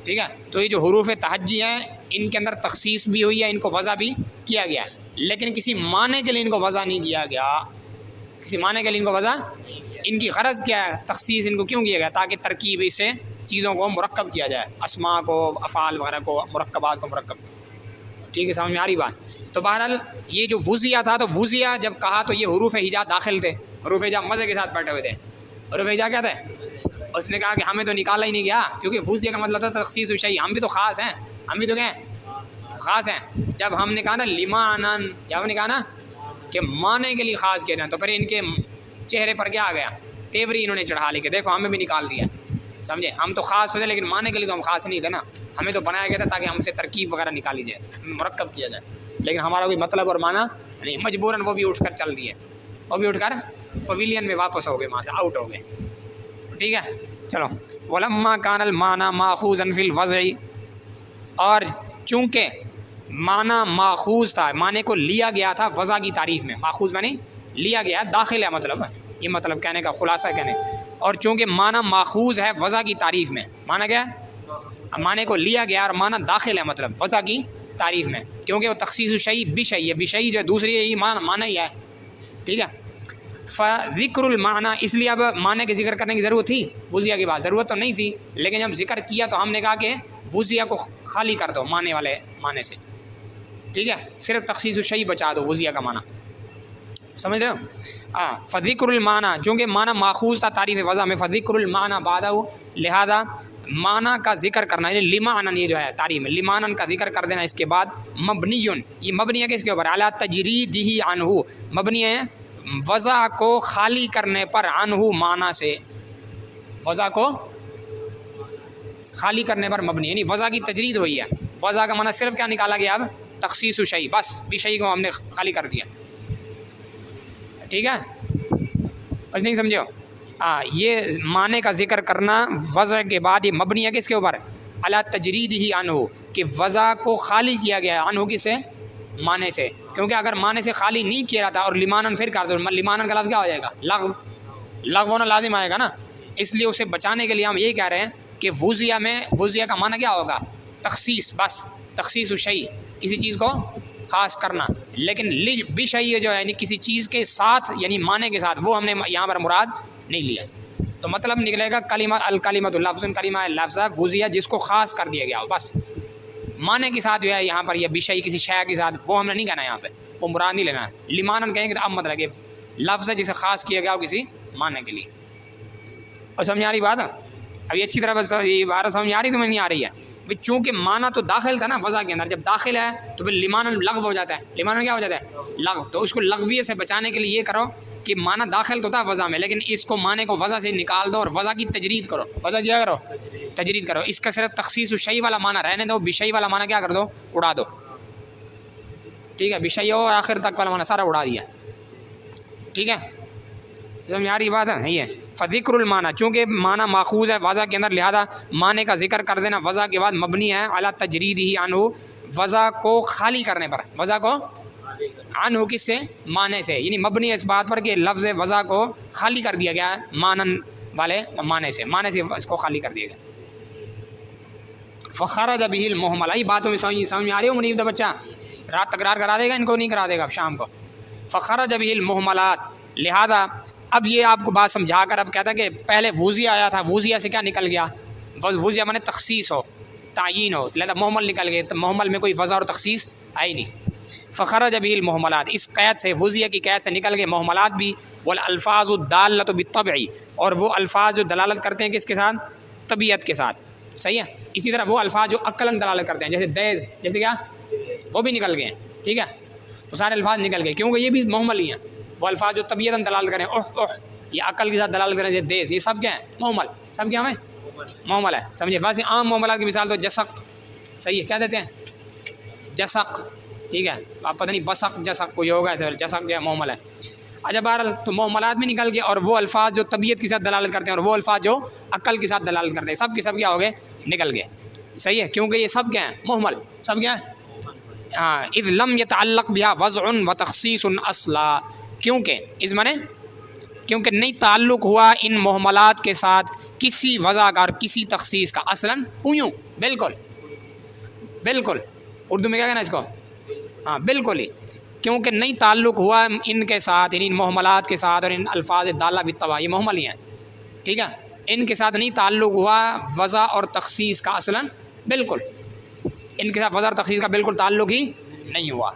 ٹھیک ہے، تو یہ جو حروف تہجی ہیں ان کے اندر تخصیص بھی ہوئی ہے، ان کو وضع بھی کیا گیا ہے، لیکن کسی معنی کے لیے ان کو وضع نہیں کیا گیا. کسی معنی کے لیے ان کو وضع، ان کی غرض کیا ہے؟ تخصیص ان کو کیوں کیا گیا؟ تاکہ ترکیب سے چیزوں کو مرکب کیا جائے، اسماء کو، افعال وغیرہ کو، مرکبات کو مرکب. ٹھیک ہے، سمجھ میں آ رہی بات؟ تو بہرحال یہ جو وضعیہ تھا، تو وضعیہ جب کہا تو یہ حروف ہجا داخل تھے. حروف ہجا مزے کے ساتھ بیٹھے ہوئے تھے. حروف ہجا کیا تھے؟ اس نے کہا کہ ہمیں تو نکالا ہی نہیں گیا، کیونکہ وضعیہ کا مطلب تھا تخصیص شیء، ہم بھی تو خاص ہیں، ہم بھی تو کیا ہیں؟ خاص ہیں. جب ہم نے کہا نا لمانن، جب ہم نے کہا نا کہ معنی کے لیے خاص کہنا، تو پھر ان کے چہرے پر کیا آ گیا؟ تیوری انہوں نے چڑھا لی کہ دیکھو ہمیں بھی نکال دیا. سمجھے، ہم تو خاص ہوتے لیکن معنی کے لیے تو ہم خاص نہیں تھے نا، ہمیں تو بنایا گیا تھا تاکہ ہم سے ترکیب وغیرہ نکالی جائے، مرکب کیا جائے، لیکن ہمارا کوئی مطلب اور معنی نہیں. مجبوراً وہ بھی اٹھ کر چل دیے، وہ بھی اٹھ کر پویلین میں واپس ہو گئے، وہاں سے آؤٹ ہو گئے. ٹھیک ہے، چلو. ولما کان المعنی ماخوذا فی الوضع، اور چونکہ معنی ماخوذ تھا، معنی کو لیا گیا تھا وضع کی تعریف میں. ماخوذ میں نہیں لیا گیا، داخل ہے مطلب، یہ مطلب کہنے کا خلاصہ کہنے. اور چونکہ معنی ماخوذ ہے وضع کی تعریف میں، معنی کیا ہے؟ معنی کو لیا گیا اور معنی داخل ہے مطلب وضع کی تعریف میں، کیونکہ وہ تخصیص شیء بشیء ہے، بشیء جو ہے دوسری یہی معنی ہی ہے. ٹھیک ہے، فذکر المعنی، اس لیے اب معنی کے ذکر کرنے کی ضرورت تھی، وضعیہ کی بات ضرورت تو نہیں تھی، لیکن جب ذکر کیا تو ہم نے کہا کہ وضعیہ کو خالی کر دو معنی والے معنی سے. ٹھیک ہے، صرف تخصیص شیء بچا دو وضعیہ کا معنی. سمجھ رہے ہو؟ فذکر المعنی، چونکہ معنی ماخوذ تھا تعریف وضع میں، فذکر المعنی بعدہ، لہذا معنی کا ذکر کرنا، یعنی لمعنن، یہ جو ہے تعریف میں لمعنن کا ذکر کر دینا اس کے بعد. مبنیٌ، یہ مبنی ہے کس کے اوپر؟ علی تجریدہ عنہ، مبنی ہے وضع کو خالی کرنے پر، عنہ معنی سے، وضع کو خالی کرنے پر مبنی، یعنی وضع کی تجرید ہوئی ہے. وضع کا معنی صرف کیا نکالا گیا؟ اب تخصیص شیء، بس بشیء کو ہم نے خالی کر دیا. ٹھیک ہے، کچھ نہیں سمجھو؟ یہ معنی کا ذکر کرنا وضع کے بعد، یہ مبنی ہے کس کے اوپر؟ علی تجریدہ عنہ، کہ وضع کو خالی کیا گیا عنہ، کس سے؟ معنی سے. کیونکہ اگر معنی سے خالی نہیں کیا رہا تھا اور لمانن پھر کر دو، لمانن کا لفظ کیا ہو جائے گا؟ لغو، لغو ہونا لازم آئے گا نا. اس لیے اسے بچانے کے لیے ہم یہی کہہ رہے ہیں کہ وضعیہ میں، وضعیہ کا معنی کیا ہوگا؟ تخصیص، بس تخصیص شیء، کسی چیز کو خاص کرنا. لیکن بشیء جو ہے یعنی کسی چیز کے ساتھ، یعنی معنی کے ساتھ، وہ ہم نے یہاں پر مراد نہیں لیا. تو مطلب نکلے گا کلمہ الکلمۃ لفظ، کلمہ لفظ ہے وضعیہ جس کو خاص کر دیا گیا ہو، بس معنی کے ساتھ جو ہے یہاں پر یہ بشیء کسی شے کے ساتھ، وہ ہم نے نہیں کہنا یہاں پہ، وہ مراد نہیں لینا ہے. لمانن کہیں گے تو اب مطلب کہ لفظ ہے جسے خاص کیا گیا ہو کسی معنی کے لیے. اور سمجھ آ رہی بات؟ ابھی اچھی طرح یہ بات سمجھ آ رہی تمہیں نہیں آ رہی ہے؟ چونکہ معنی تو داخل تھا نا وضع کے اندر، جب داخل ہے تو پھر لمانن لغو ہو جاتا ہے. لمانن کیا ہو جاتا ہے؟ لغو. تو اس کو لغویے سے بچانے کے لیے یہ کرو کہ معنی داخل تو تھا وضع میں، لیکن اس کو معنی کو وضع سے نکال دو اور وضع کی تجرید کرو. وضع کیا کرو؟ تجرید کرو. اس کا صرف تخصیص شیء والا معنی رہنے دو، بشیء والا معنی کیا کر دو؟ اڑا دو. ٹھیک ہے، بشیء اور آخر تک والا معنی سارا اڑا دیا. ٹھیک ہے، سمجھ آ رہی بات ہے؟ یہ فذکر المعنی، چونکہ معنی ماخوذ ہے وضع کے اندر، لہذا معنی کا ذکر کر دینا وضع کے بعد مبنی ہے علی تجریدہ عنہ، وضع کو خالی کرنے پر. وضع کو عنہ کس سے؟ معنی سے، یعنی مبنی ہے اس بات پر کہ لفظ وضع کو خالی کر دیا گیا ہے مانن والے معنی سے، معنی سے اس کو خالی کر دیا گیا. فخرج به المہمل، یہ باتوں میں سمجھ میں آ رہی ہو منیب دا بچہ؟ رات تکرار کرا دے گا، ان کو نہیں کرا دے گا اب شام کو. فخرج به المہملات، لہذا اب یہ آپ کو بات سمجھا کر اب کہتا ہے کہ پہلے وضعیہ آیا تھا، وضعیہ سے کیا نکل گیا؟ وضعیہ مانے تخصیص ہو، تعیین ہو، لہذا محمل نکل گئے، تو محمل میں کوئی وضع اور تخصیص آئی نہیں. فخرج به المہملات، اس قید سے، وضعیہ کی قید سے نکل گئے محملات بھی. والالفاظ الدالۃ بالطبع، اور وہ الفاظ جو دلالت کرتے ہیں کس کے ساتھ؟ طبیعت کے ساتھ. صحیح ہے. اسی طرح وہ الفاظ جو عقلاً دلالت کرتے ہیں، جیسے دیز، جیسے کیا، وہ بھی نکل گئے ہیں. ٹھیک ہے، وہ سارے الفاظ نکل گئے کیونکہ یہ بھی محمل ہی ہیں. وہ الفاظ جو طبیعتاً دلالت کریں، اوہ یہ عقل کے ساتھ دلالت کریں، جیسے دیز، یہ سب کیا ہیں، محمل. سب کیا ہیں، محمل ہے. سمجھے. ویسے عام محملات کی مثال تو جسق، صحیح ہے، کیا دیتے ہیں، جسق. ٹھیک ہے، آپ پتہ نہیں بسق جسق کوئی ہوگا ایسے، جسق جو ہے محمل ہے. اچھا بہرحال تو محملات بھی نکل گئے، اور وہ الفاظ جو طبیعت کے ساتھ دلالت کرتے ہیں اور وہ الفاظ جو عقل کے ساتھ دلالت کرتے ہیں، سب کے سب کیا ہو گئے، نکل گئے. صحیح ہے، کیونکہ یہ سب کیا ہیں، محمل. سب کیا ہے، ہاں. اذ لم يتعلق بها وضع وتخصيص اصلا، کیونکہ اس معنی کیونکہ نہیں تعلق ہوا ان محملات کے ساتھ کسی وضع کا اور کسی تخصیص کا، اصلاً پویوں، بالکل بالکل. اردو میں کیا کہنا ہے اس کو، ہاں بالکل ہی. کیونکہ نہیں تعلق ہوا ان کے ساتھ، یعنی ان محملات کے ساتھ اور ان الفاظ دالہ بالطبع، یہ محمل ہی ہیں. ٹھیک ہے، ان کے ساتھ نہیں تعلق ہوا وضع اور تخصیص کا، اصلاً بالکل ان کے ساتھ وضع اور تخصیص کا بالکل تعلق ہی نہیں ہوا.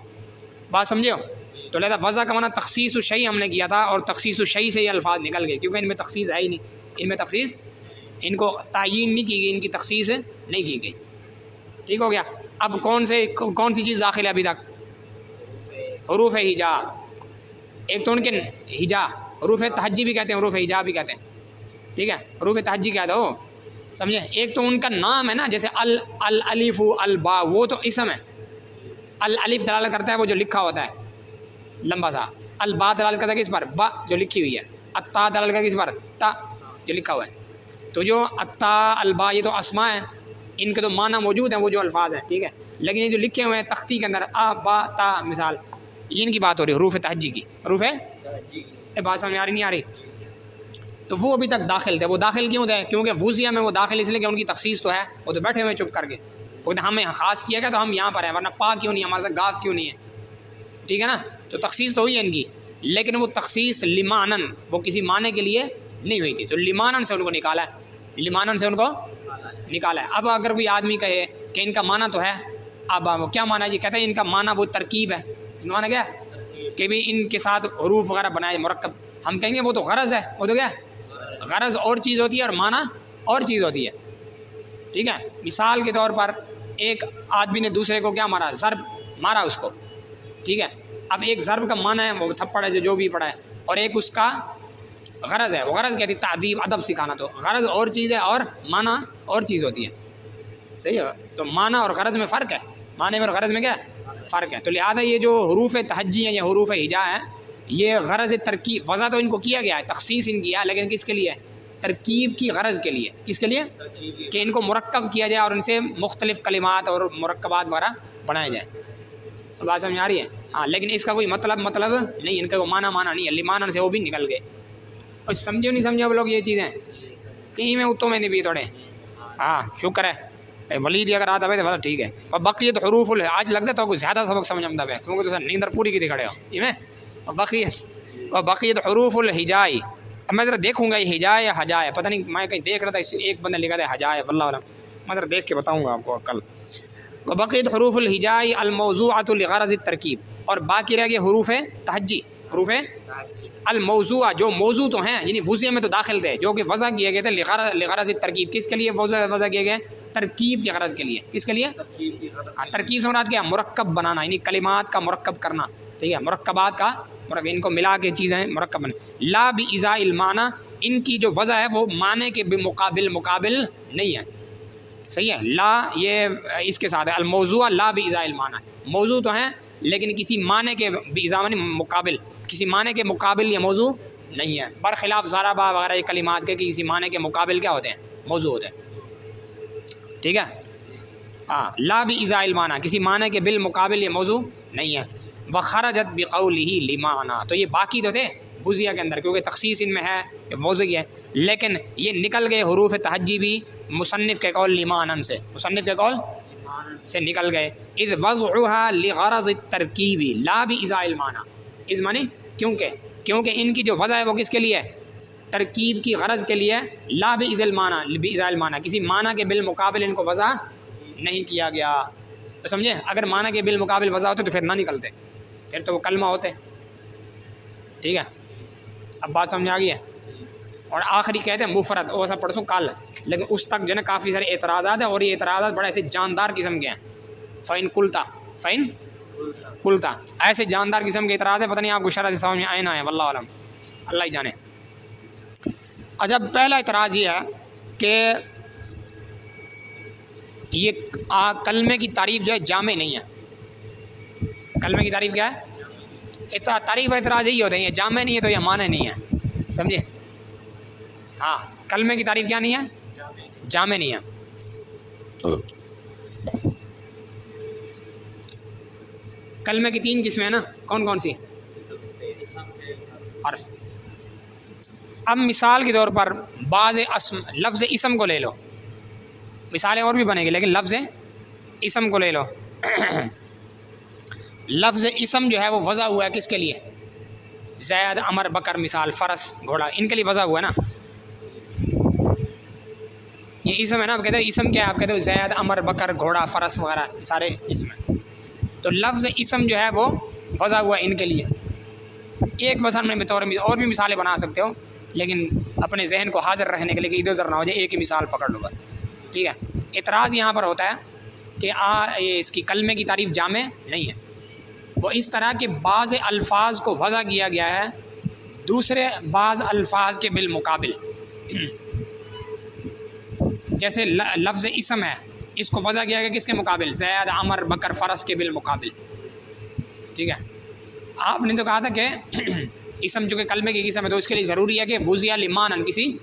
بات سمجھے ہو. تو لہذا وضع کا معنی تخصیص الشیء ہم نے کیا تھا، اور تخصیص الشیء سے یہ الفاظ نکل گئے کیونکہ ان میں تخصیص ہے ہی نہیں. ان میں تخصیص، ان کو تعیین نہیں کی گئی، ان کی تخصیص نہیں کی گئی. ٹھیک ہو گیا. اب کون سی چیز داخل ہے ابھی تک، حروف ہجا. ایک تو ان کے ہجا، حروف تہجی بھی کہتے ہیں، حروف ہجا بھی کہتے ہیں. ٹھیک ہے، حروف تہجی کہتے ہو، سمجھے. ایک تو ان کا نام ہے نا، جیسے الالف البا، وہ تو اسم ہے. الالف دلالت کرتا ہے وہ جو لکھا ہوتا ہے لمبا سا. البا دلالت کرتا ہے کس پر، با جو لکھی ہوئی ہے. التا دلالت کرتا ہے کس پر، تا جو لکھا ہوا ہے. تو جو التا البا یہ تو اسماء ہیں، ان کے تو معنی موجود ہیں وہ جو الفاظ ہیں. ٹھیک ہے، لیکن یہ جو لکھے ہوئے ہیں تختی کے اندر، آ با تا مثال، یہ ان کی بات ہو رہی ہے، حروف تہجی کی. حروف بات سمجھ آ رہی نہیں آ رہی. تو وہ ابھی تک داخل تھے. وہ داخل کیوں تھے، کیونکہ وضعیہ میں وہ داخل اس لیے کہ ان کی تخصیص تو ہے، وہ تو بیٹھے ہوئے چپ کر کے، وہ ہمیں خاص کیا گیا تو ہم یہاں پر ہیں، ورنہ پا کیوں نہیں، ہمارے ساتھ گاف کیوں نہیں ہے. ٹھیک ہے نا. تو تخصیص تو ہوئی ہے ان کی، لیکن وہ تخصیص لمانن، وہ کسی معنی کے لیے نہیں ہوئی تھی. تو لمانن سے ان کو نکالا ہے، لمانن سے ان کو نکالا ہے. اب اگر کوئی آدمی کہے کہ ان کا معنی تو ہے، اب کیا معنی ہے جی، کہتے ہیں ان کا معنی وہ ترکیب ہے. ان کا معنی کیا ہے کہ بھی ان کے ساتھ حروف وغیرہ بنائے مرکب. ہم کہیں گے وہ تو غرض ہے، وہ تو کیا ہے، غرض اور چیز ہوتی ہے اور معنی اور چیز ہوتی ہے. ٹھیک ہے. مثال کے طور پر ایک آدمی نے دوسرے کو کیا مارا، ضرب مارا اس کو. ٹھیک ہے. اب ایک ضرب کا معنی ہے وہ تھپڑ ہے جو بھی پڑا ہے، اور ایک اس کا غرض ہے. وہ غرض کہتی ہے تعدیب، ادب سکھانا. تو غرض اور چیز ہے اور معنی اور چیز ہوتی ہے. صحیح ہے. تو معنی اور غرض میں فرق ہے، معنی میں اور غرض میں کیا فرق ہے. تو لہٰذا یہ جو حروف تہجی ہیں یا حروف ہجا ہے، یہ غرض ترکیب، وضع تو ان کو کیا گیا ہے، تخصیص ان کی ہے، لیکن کس کے لیے، ترکیب کی غرض کے لیے. کس کے لیے، کہ ان کو مرکب کیا جائے اور ان سے مختلف کلمات اور مرکبات وغیرہ بنائے جائیں. بات سمجھ آ رہی ہے. ہاں، لیکن اس کا کوئی مطلب نہیں، ان کا کوئی معنی نہیں ہے. لمانن سے وہ بھی نکل گئے. اور سمجھو نہیں سمجھو لوگ یہ چیزیں کہیں میں اتوں میں نہیں بھی تھوڑے. ہاں شکر ہے ولید اگر آتا ہے تو ٹھیک ہے. اور بقیت حروف آج لگتا ہے تو کوئی زیادہ سبق سمجھ آتا ہے، کیونکہ تو نیندر پوری کی تھی کھڑے ہو یہ میں. اور بقیت حروف الحجائی. اب میں ذرا دیکھوں گا یہ ہجا ہے یا حجا ہے، پتہ نہیں، میں کہیں دیکھ رہا تھا ایک بندہ لکھا تھا حجا ہے، واللہ علم. میں ذرا دیکھ کے بتاؤں گا آپ کو کل. وبقیت حروف الحجائی الموضوعۃ لغرض الترکیب. اور باقی رہ گئے حروف تہجی، حروف الموضوع جو موضوع تو ہیں، یعنی وضعیہ میں تو داخل تھے، جو کہ وضع کیے گئے تھے لغرض الترکیب. کس کے لیے وضع کیے گئے، ترکیب کی غرض کے لیے. کس کے لیے، ترکیب سے مراد کیا، مرکب بنانا، یعنی کلمات کا مرکب کرنا. ٹھیک ہے، مرکبات کا مرکب، ان کو ملا کے چیزیں مرکب بنے. لا بإزاء المعنی، ان کی جو وضع ہے وہ معنی کے مقابل نہیں ہے. صحیح ہے. لا یہ اس کے ساتھ ہے، الموضوع لا بإزاء المعنی، موضوع تو ہیں لیکن کسی معنی کے بإزاء مقابل، کسی معنی کے مقابل یہ موضوع نہیں ہے. برخلاف ضربہ وغیرہ یہ کلمات کے کسی معنی کے مقابل کیا ہوتے ہیں، موضوع ہوتے ہیں. ٹھیک ہے. ہاں، لا بإزاء المعنی، کسی معنی کے بالمقابل یہ موضوع نہیں ہے. وخرجت بقولہ لمعنی، تو یہ باقی تو تھے وضعیہ کے اندر کیونکہ تخصیص ان میں ہے، یہ موضوعی ہے، لیکن یہ نکل گئے حروف تہجی بھی مصنف کے قول لمعنن سے، مصنف کے قول سے نکل گئے. اذ وضعها لغرض الترکیب لا بإزاء المعنی. اس معنی کیونکہ ان کی جو وضع ہے وہ کس کے لیے، ترکیب کی غرض کے لیے. لا بإزاء المعنی، کسی معنی کے بالمقابل ان کو وضع نہیں کیا گیا. سمجھے، اگر معنی کے بالمقابل وضع ہوتے تو پھر نہ نکلتے، پھر تو وہ کلمہ ہوتے. ٹھیک ہے، اب بات سمجھ آ گئی ہے. اور آخری کہتے ہیں مفرد، وہ سب پڑھوں کل لیکن اس تک جو ہے نا کافی سارے اعتراضات ہیں، اور یہ اعتراضات بڑے ایسے جاندار قسم کے ہیں. فَإِن قُلْتَ ایسے جاندار قسم کے اعتراض ہے، پتہ نہیں آپ کو شرح سے سمجھ میں آئے نہ آئے، واللہ عالم، اللہ ہی جانے. اچھا، پہلا اعتراض یہ ہے کہ یہ کلمے کی تعریف جو ہے جامع نہیں ہے. کلمے کی تعریف کیا ہے؟ تعریف اور اعتراض یہی ہوتے ہیں، یہ جامع نہیں ہے تو یہ معنی نہیں ہے، سمجھے؟ ہاں، کلمے کی تعریف کیا نہیں ہے؟ جامع نہیں ہے. کلمے کی 3 قسمیں ہیں نا، کون کون سی؟ حرف. اب مثال کے طور پر بعض لفظ اسم کو لے لو، مثالیں اور بھی بنے گی لیکن لفظ اسم کو لے لو. لفظ اسم جو ہے وہ وضع ہوا ہے کس کے لیے؟ زید، عمر، بکر، مثال فرس، گھوڑا، ان کے لیے وضع ہوا ہے نا. یہ اسم ہے نا. آپ کہتے ہیں اسم کیا ہے؟ آپ کہتے ہو زید، عمر، بکر، گھوڑا، فرس وغیرہ سارے اسم ہیں. تو لفظ اسم جو ہے وہ وضع ہوا ہے ان کے لیے. ایک مثال میں طور اور بھی مثالیں بنا سکتے ہو، لیکن اپنے ذہن کو حاضر رہنے کے لیے کہ ادھر ادھر نہ ہو جائے، ایک ہی مثال پکڑ لو بس، ٹھیک ہے. اعتراض یہاں پر ہوتا ہے کہ اس کی کلمے کی تعریف جامع نہیں ہے. وہ اس طرح کہ بعض الفاظ کو وضع کیا گیا ہے دوسرے بعض الفاظ کے بالمقابل. جیسے لفظ اسم ہے، اس کو وضع کیا گیا کس کے مقابل؟ زید، عمر، بکر، فرس کے بالمقابل، ٹھیک ہے. آپ نے تو کہا تھا کہ اسم جو کہ کلمے کی قسم ہے تو اس کے لیے ضروری ہے کہ وضع لمعنن، کسی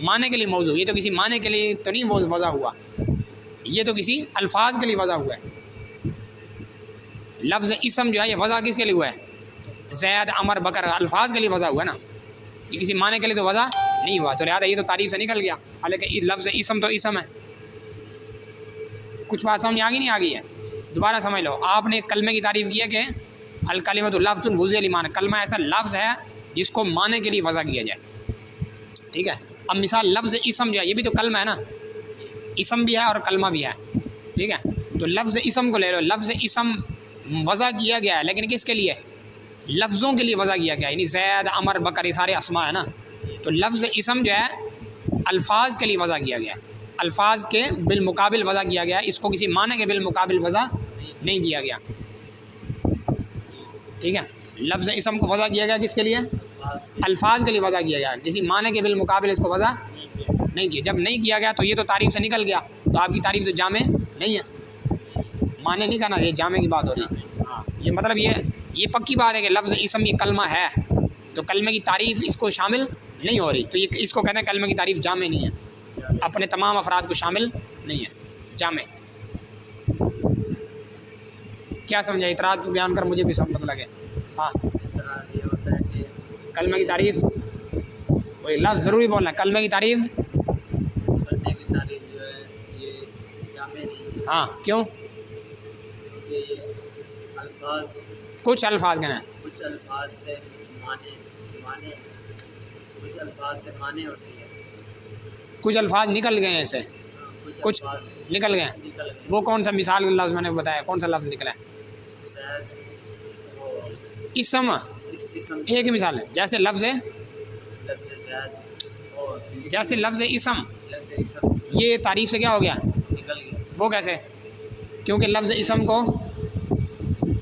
معنی کے لیے موضوع. یہ تو کسی معنی کے لیے تو نہیں وضع ہوا، یہ تو کسی الفاظ کے لیے وضع ہوا ہے. لفظ اسم جو ہے یہ وضع کس کے لیے ہوا ہے؟ زید، عمر، بکر، الفاظ کے لیے وضع ہوا ہے نا. یہ کسی معنی کے لیے تو وضع نہیں ہوا، تو لہٰذا یہ تو تعریف سے نکل گیا. حالانکہ لفظ اسم تو اسم ہے. کچھ بات سمجھ آ گئی نہیں آ گئی ہے؟ دوبارہ سمجھ لو. آپ نے کلمے کی تعریف کی ہے کہ الکلمۃ لفظ وضع لمعنی، کلمہ ایسا لفظ ہے جس کو معنی کے لیے وضع کیا جائے، ٹھیک ہے. اب مثال لفظ اسم جو ہے یہ بھی تو کلمہ ہے نا، اسم بھی ہے اور کلمہ بھی ہے، ٹھیک ہے. تو لفظ اسم کو لے لو. لفظ اسم وضع کیا گیا ہے لیکن کس کے لیے؟ لفظوں کے لیے وضع کیا گیا ہے، یعنی زید، عمر، بکر یہ سارے اسماء ہے نا. تو لفظ اسم جو ہے الفاظ کے لیے وضع کیا گیا ہے، الفاظ کے بالمقابل وضع کیا گیا ہے. اس کو کسی معنی کے بالمقابل وضع نہیں کیا گیا، ٹھیک ہے. لفظ اسم کو وضع کیا گیا کس کے لیے؟ الفاظ کے لیے وضع کیا گیا، کسی معنی کے بالمقابل اس کو وضع نہیں کیا. جب نہیں کیا گیا تو یہ تو تعریف سے نکل گیا، تو آپ کی تعریف تو جامع نہیں ہے. معنی نہیں کہنا، یہ جامع کی بات ہو رہی ہے. ہاں، یہ مطلب یہ پکی بات ہے کہ لفظ اسم یہ کلمہ ہے تو کلمے کی تعریف اس کو شامل نہیں ہو رہی، تو یہ اس کو کہتے ہیں کلمے کی تعریف جامع نہیں ہے، اپنے تمام افراد کو شامل نہیں ہے، جامع. کیا سمجھا؟ اعتراض کو بیان کر مجھے بھی سمجھ لگے. ہاں، کلمے کی تعریف وہی لفظ ضروری بولنا ہے. کلمے کی تعریف جو ہے یہ جامع نہیں. ہاں، کیوں؟ الفاظ کچھ الفاظ کہنا ہے، کچھ الفاظ سے معنی کچھ الفاظ سے معنی ہوتی ہے، کچھ الفاظ نکل گئے ہیں اسے، کچھ نکل گئے ہیں. وہ کون سا مثال لفظ میں نے بتایا، کون سا لفظ نکلا ہے؟ اسم. ایک ہی مثال ہے. جیسے لفظ جیسے لفظ اسم یہ تعریف سے کیا ہو گیا؟ نکل گیا. وہ کیسے؟ کیونکہ لفظ اسم کو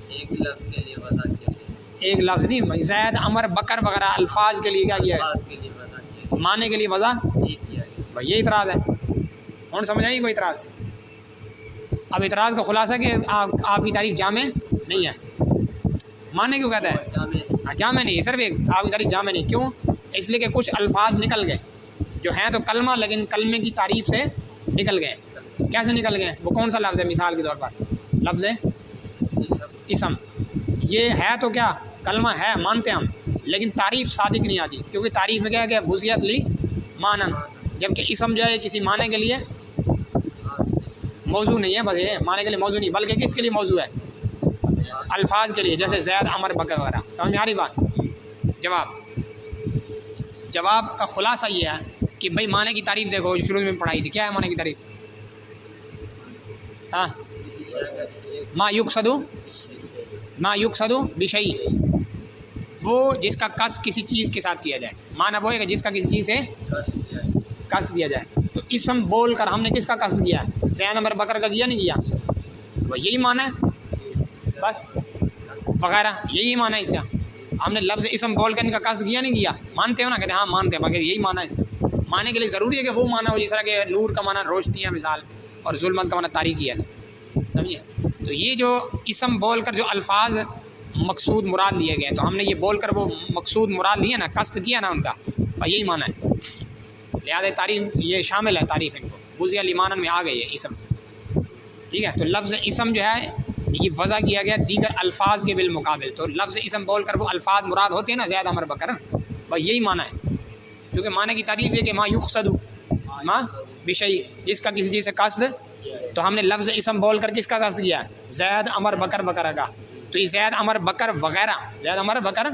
ایک لفظ کے لیے وضع کیا گیا، ایک لفظ نہیں، زید، عمر، بکر وغیرہ الفاظ کے لیے کیا کیا ہے؟ کے لیے وضع کیا معنی کے لیے وضع نہیں کیا گیا. بھائی یہ اعتراض ہے. کون سمجھ آئی کوئی اعتراض؟ اب اعتراض کا خلاصہ کہ آپ کی تعریف جامع نہیں ہے. معنی کیوں کہتا ہے؟ جامع نہیں، صرف ایک آپ کی تعریف جامع نہیں. کیوں؟ اس لیے کہ کچھ الفاظ نکل گئے جو ہیں تو کلمہ لیکن کلمے کی تعریف سے نکل گئے. کیسے نکل گئے؟ وہ کون سا لفظ ہے؟ مثال کے طور پر لفظ اسم. یہ ہے تو کیا کلمہ ہے، مانتے ہم، لیکن تعریف صادق نہیں آتی، کیونکہ تعریف میں کیا ہے کہ وضعیت لی معنن، جبکہ اسم جو ہے کسی معنی کے لیے موضوع نہیں ہے. بس یہ معنی کے لیے موضوع نہیں بلکہ کس کے لیے موضوع ہے؟ الفاظ کے لیے. جیسے زید، عمر، بکر وغیرہ. سمجھ میں آ رہی بات؟ جواب کا خلاصہ یہ ہے کہ بھائی معنی کی تعریف دیکھو، شروع میں پڑھائی تھی. کیا ہے معنی کی تعریف؟ ہاں، ما یقصد بشیء، وہ جس کا قصد کسی چیز کے ساتھ کیا جائے. معنی وہ ہے کہ جس کا کسی چیز سے قصد کیا جائے. تو اسم بول کر ہم نے کس کا قصد کیا ہے؟ زید عمر بکر کا کیا نہیں کیا؟ وہ یہی معنی ہے بس، وغیرہ یہی معنی ہے اس کا. ہم نے لفظ اسم بول کر ان کا قصد کیا نہیں کیا. مانتے ہو نا؟ کہتے ہیں ہاں مانتے ہیں، باقی یہی معنی ہے اس کا. معنی کے لیے ضروری ہے کہ وہ معنی ہو، جس طرح کہ نور کا معنی روشنی ہے مثال، اور ظلمت کا معنی تاریکی ہے. سمجھے؟ تو یہ جو اسم بول کر جو الفاظ مقصود مراد لیے گئے، تو ہم نے یہ بول کر وہ مقصود مراد لیے نا، قصد کیا نا ان کا، یہی معنی ہے. لہٰذا تعریف یہ شامل ہے، تعریف ان کو بوزیا لیمانن میں آ گئی ہے اسم. ٹھیک ہے؟ تو لفظ اسم جو ہے یہ وضع کیا گیا دیگر الفاظ کے بالمقابل. تو لفظ اسم بول کر وہ الفاظ مراد ہوتے ہیں نا زید عمر بکر، بس یہی معنی ہے. کیونکہ معنی کی تعریف ہے کہ ما یقصد ما بشیء، جس کا کسی چیز سے قصد. تو ہم نے لفظ اسم بول کر کس کا قصد کیا ہے؟ زید عمر بکر وغیرہ کا. تو یہ زید عمر بکر وغیرہ، زید عمر بکر،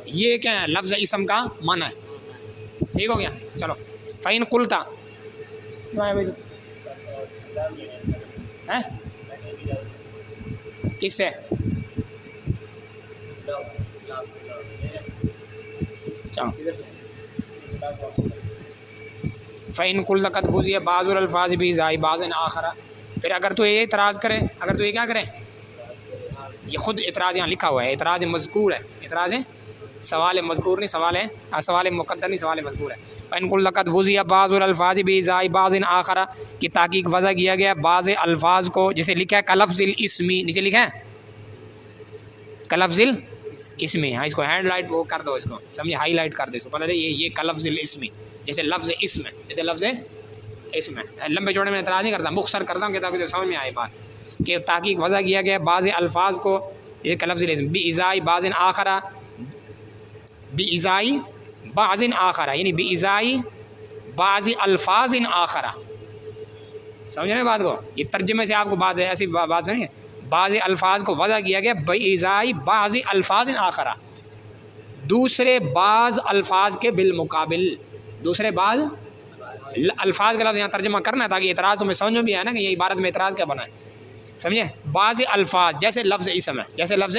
یہ کیا ہے؟ لفظ اسم کا معنی ہے. ٹھیک ہو گیا؟ چلو. فَإِن قُلْتَ کس سے؟ فَإِن قُلْتَ قَدْ بُذِيَ بَعْضُ الْأَلْفَاظِ بِإِزَاءِ بَعْضٍ آخَرَ. پھر اگر تو یہ اعتراض کرے، اگر تو یہ کیا کرے، یہ خود اعتراض یہاں لکھا ہوا ہے، اعتراض مذکور ہے، اعتراض ہے، سوال مذکور نہیں، سوال مقدر نہیں، سوال مذکور ہے. فَإِن قُلْتَ قَدْ بُذِيَ بَعْضُ الْأَلْفَاظِ بِإِزَاءِ بَعْضٍ آخَرَ کی تحقیق وضع کیا گیا بعض الفاظ کو، جسے لکھا ہے کلفظ الاسمی، نیچے لکھا ہے کلفظ الاسمی. ہاں اس کو ہینڈ لائٹ وہ کر دو، اس کو سمجھے، ہائی لائٹ کر دو، اس کو پتہ ہے یہ کلفظ الاسمی، جیسے لفظ اسم ہے، جیسے لفظ اسم ہے. لمبے چوڑے میں اعتراض نہیں کرتا، مختصر کرتا ہوں تاکہ سمجھ میں آئے بات. کہ تحقیق وضع کیا گیا بعض الفاظ کو، یہ کلفظ الاسم بِإِزَاءِ بَعْضٍ آخَرَ، بِإِزَاءِ بَعْضٍ آخَرَ، یعنی بِإِزَاءِ بعض الفاظ آخَرَ. سمجھ رہے ہیں بات کو؟ یہ ترجمے سے آپ کو بات ہے، ایسی بات سمجھیں، بعض الفاظ کو وضع کیا گیا بِإِزَاءِ بعض الفاظ آخَرَ، دوسرے بعض الفاظ کے بالمقابل. دوسرے بعض الفاظ کا لفظ یہاں ترجمہ کرنا ہے تاکہ اعتراض تمہیں سمجھ میں بھی آئے نا کہ یہ عبارت میں اعتراض کیا بنا ہے. سمجھے؟ بعض الفاظ جیسے لفظ اسم ہے، جیسے لفظ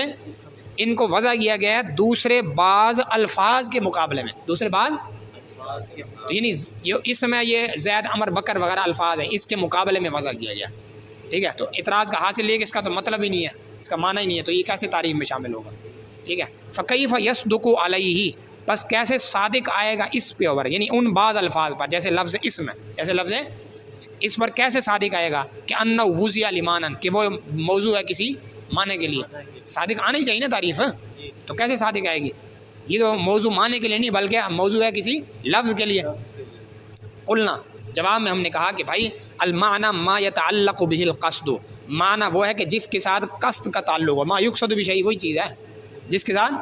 ان کو وضع کیا گیا ہے دوسرے بعض الفاظ کے مقابلے میں، دوسرے بعض. تو یعنی یہ اسم ہے، یہ زید عمر بکر وغیرہ الفاظ ہیں، اس کے مقابلے میں وضع کیا گیا. ٹھیک ہے؟ تو اعتراض کا حاصل یہ کہ اس کا تو مطلب ہی نہیں ہے، اس کا معنی ہی نہیں ہے، تو یہ کیسے تعریف میں شامل ہوگا؟ ٹھیک ہے؟ فَكَيْفَ يَصْدُقُ عَلَيْهِ، بس کیسے صادق آئے گا اس پہ اوپر، یعنی ان بعض الفاظ پر، جیسے لفظ اسم ہے، جیسے لفظ اس پر کیسے صادق آئے گا کہ اَنَّهُ وُضِعَ لِمَانًا، کہ وہ موضوع ہے کسی معنی کے لیے. صادق آنی چاہیے نا تعریف، تو کیسے صادق آئے گی؟ یہ تو موضوع معنی کے لیے نہیں بلکہ موضوع ہے کسی لفظ کے لیے. قلنا، جواب میں ہم نے کہا کہ بھائی المعنی ما يتعلق به القصد، معنی وہ ہے کہ جس کے ساتھ قصد کا تعلق ہو. ما یقصد بشیء وہی چیز ہے جس کے ساتھ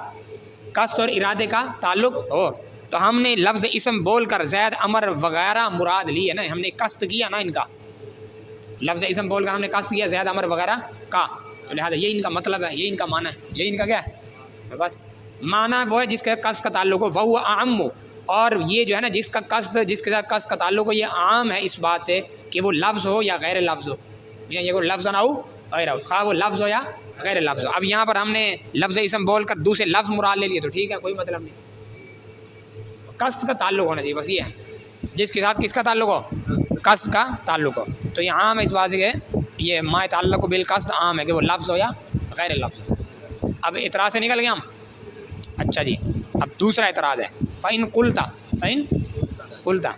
قصد اور ارادے کا تعلق ہو. تو ہم نے لفظ اسم بول کر زید عمر وغیرہ مراد لی ہے نا، ہم نے قصد کیا نا ان کا، لفظ اسم بول کر ہم نے قصد کیا زید عمر وغیرہ کا، تو لہٰذا یہ ان کا مطلب ہے، یہ ان کا معنی ہے، یہ ان کا کیا ہے. بس معنی وہ ہے جس کا قصد کا تعلق ہو. وہو اعم، اور یہ جو ہے نا جس کا قصد، جس کے ساتھ قصد کا تعلق ہو، یہ عام ہے اس بات سے کہ وہ لفظ ہو یا غیر لفظ ہو، یہ وہ لفظ نہ ہو غیر ہو، خواہ وہ لفظ ہو یا غیر لفظ ہو. اب یہاں پر ہم نے لفظ اسم بول کر دوسرے لفظ مراد لے لیے تو ٹھیک ہے، کوئی مطلب نہیں، قصد کا تعلق ہونا چاہیے، بس یہ ہے جس کے ساتھ کس کا تعلق ہو، قصد کا تعلق ہو. تو یہ عام ہے اس بات سے کہ یہ ما تعلق بالقصد عام ہے کہ وہ لفظ ہو یا غیر لفظ ہو. اب اعتراض سے نکل گیا ہم. اچھا جی، اب دوسرا اعتراض ہے فَإِن قُلْتَ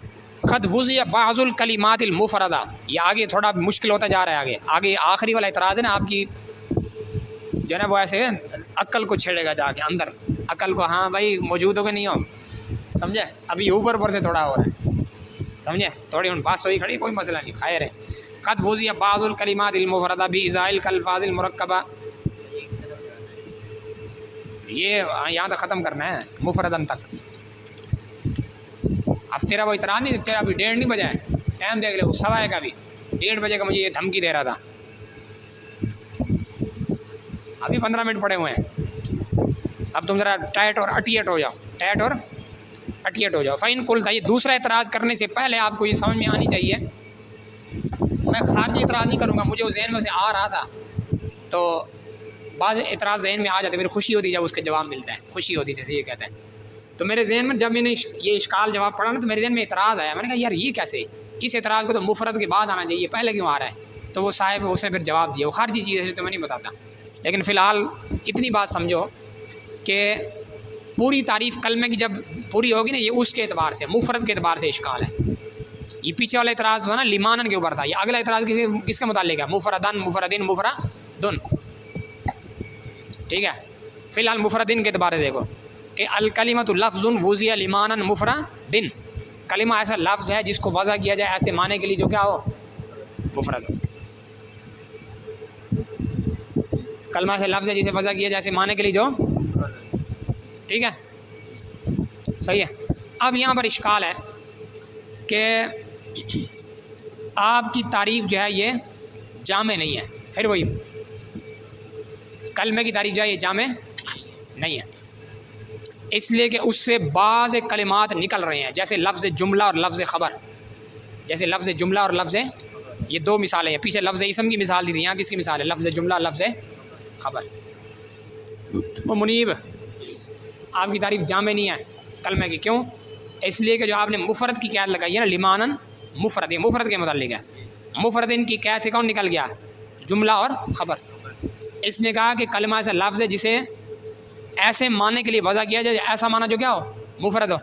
قَدْ وُضِعَ بَعْضُ الْكَلِمَاتِ الْمُفْرَدَةِ. یہ آگے تھوڑا مشکل ہوتا جا رہا ہے، آگے آخری والا اعتراض ہے نا آپ کی جو ہے نا، وہ ایسے عقل کو چھیڑے گا جا کے اندر، عقل کو، ہاں بھائی موجود ہو کہ نہیں ہو، سمجھے؟ ابھی اوپر سے تھوڑا ہو رہا ہے، سمجھے؟ تھوڑی ان بات سوئی کھڑی، کوئی مسئلہ نہیں، خیر ہے. قَدْ وُضِعَ بَعْضُ الْكَلِمَاتِ الْمُفْرَدَةِ بِإِزَاءِ الْأَلْفَاظِ الْمُرَكَّبَةِ. یہ یہاں تک ختم کرنا ہے، مفردن تک. اب تیرا وہ اعتراض نہیں، تیرا ابھی 1:30 نہیں بجا ہے، ٹائم دیکھ لے، وہ 1:15 کا بھی 1:30 بجے کا مجھے یہ دھمکی دے رہا تھا، ابھی 15 منٹ پڑے ہوئے ہیں. اب تم ذرا ٹائٹ اور اٹیٹ ہو جاؤ، ٹائٹ اور اٹیٹ ہو جاؤ. فَإِن قُلْتَ، یہ دوسرا اعتراض کرنے سے پہلے آپ کو یہ سمجھ میں آنی چاہیے، میں خارجی اعتراض نہیں کروں گا، مجھے وہ ذہن میں سے آ رہا تھا، تو بعض اعتراض ذہن میں آ جاتے، میری خوشی ہوتی ہے جب اس کا جواب ملتا ہے، خوشی ہوتی جیسے یہ کہتے ہیں. تو میرے ذہن میں جب میں نے یہ اشکال جواب پڑھا نا، تو میرے ذہن میں اعتراض آیا، میں نے کہا یار یہ کیسے، اس اعتراض کو تو مفرد کے بعد آنا چاہیے، پہلے کیوں آ رہا ہے؟ تو وہ صاحب اس نے پھر جواب دیا، وہ خارجی چیز ہے تو میں نہیں بتاتا، لیکن فی الحال اتنی بات سمجھو کہ پوری تعریف کلمے کی جب پوری ہوگی نا، یہ اس کے اعتبار سے، مفرد کے اعتبار سے اشکال ہے۔ یہ پیچھے والا اعتراض تھا نا لیمانن کے اوپر تھا، یہ اگلا اعتراض کس کے متعلق ہے؟ مفردن، مفردن، مفردن، ٹھیک ہے۔ فی الحال مفردن کے اعتبار سے دیکھو کہ الکلمۃ لفظ وضع لیمانن مفردن، کلمہ ایسا لفظ ہے جس کو وضع کیا جائے ایسے معنی کے لیے جو کیا ہو؟ مفرد ہو۔ کلمہ ایسا لفظ ہے جسے وضع کیا جائے ایسے معنی کے لیے جو، ٹھیک ہے، صحیح ہے۔ اب یہاں پر اشکال ہے کہ آپ کی تعریف جو ہے یہ جامع نہیں ہے، پھر وہی کلمے کی تعریف جو ہے یہ جامع نہیں ہے، اس لیے کہ اس سے بعض کلمات نکل رہے ہیں، جیسے لفظ جملہ اور لفظ خبر، جیسے لفظ جملہ اور لفظ، یہ دو مثالیں ہیں، پیچھے لفظ اسم کی مثال دی تھی، یہاں کس کی مثال ہے؟ لفظ جملہ اور لفظ خبر۔ وہ منیب آپ کی تعریف جامع نہیں ہے کلمے کی، کیوں؟ اس لیے کہ جو آپ نے مفرد کی قید لگائی ہے نا، لیمانن مفرد، یہ مفرد کے متعلق ہے، مفردن کی قید سے کون نکل گیا؟ جملہ اور خبر۔ اس نے کہا کہ کلمہ ایسا لفظ ہے جسے ایسے معنی کے لیے وضع کیا جائے، ایسا معنی جو کیا ہو؟ مفرد ہو۔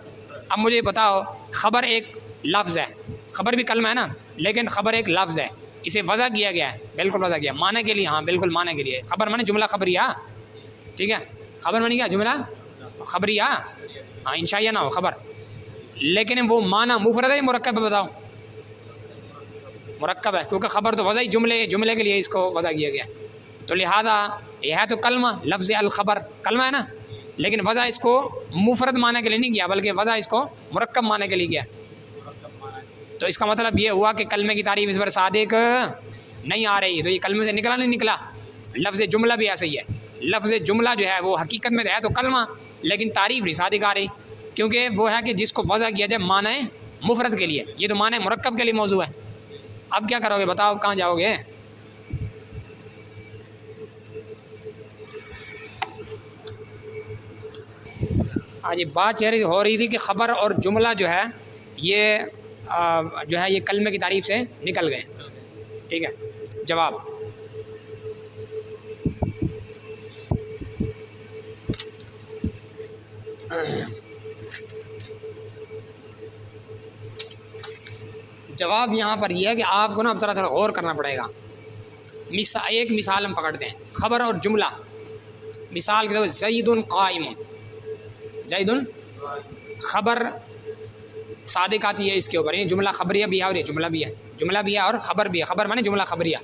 اب مجھے بتاؤ، خبر ایک لفظ ہے، خبر بھی کلمہ ہے نا، لیکن خبر ایک لفظ ہے، اسے وضع کیا گیا ہے، بالکل وضع کیا معنی کے لیے، ہاں بالکل معنی کے لیے، خبر معنی جملہ خبریہ، ٹھیک ہے، خبر معنی کیا؟ جملہ خبریہ، ہاں انشائیہ نہ ہو خبر، لیکن وہ معنی مفرد ہے مرکب ہے؟ بتاؤ، مرکب ہے، کیونکہ خبر تو وضعی جملے کے لیے اس کو وضع کیا گیا، تو لہذا یہ ہے تو کلمہ، لفظ الخبر کلمہ ہے نا، لیکن وضع اس کو مفرد معنی کے لیے نہیں کیا، بلکہ وضع اس کو مرکب معنی کے لیے کیا۔ تو اس کا مطلب یہ ہوا کہ کلمے کی تعریف اس پر صادق نہیں آ رہی، تو یہ کلمے سے نکلا نہیں نکلا۔ لفظ جملہ بھی ایسا ہی ہے، لفظ جملہ جو ہے وہ حقیقت میں ہے تو کلمہ، لیکن تعریف نہیں صادق آ رہی، کیونکہ وہ ہے کہ جس کو وضع کیا جائے معنی مفرد کے لیے، یہ تو معنی مرکب کے لیے موضوع ہے۔ اب کیا کرو گے بتاؤ، کہاں جاؤ گے؟ ہاں جی، بات ہو رہی تھی کہ خبر اور جملہ جو ہے یہ کلمے کی تعریف سے نکل گئے، ٹھیک ہے۔ جواب، جواب یہاں پر یہ ہے کہ آپ کو نا اب تھوڑا غور کرنا پڑے گا۔ ایک مثال ہم پکڑتے ہیں، خبر اور جملہ، مثال کے طور پر زید قائم، زید خبر صادق آتی ہے اس کے اوپر، یہ جملہ خبریہ بھی ہے اور یہ جملہ بھی ہے، جملہ بھی ہے اور خبر بھی ہے، خبر مانے جملہ خبریہ،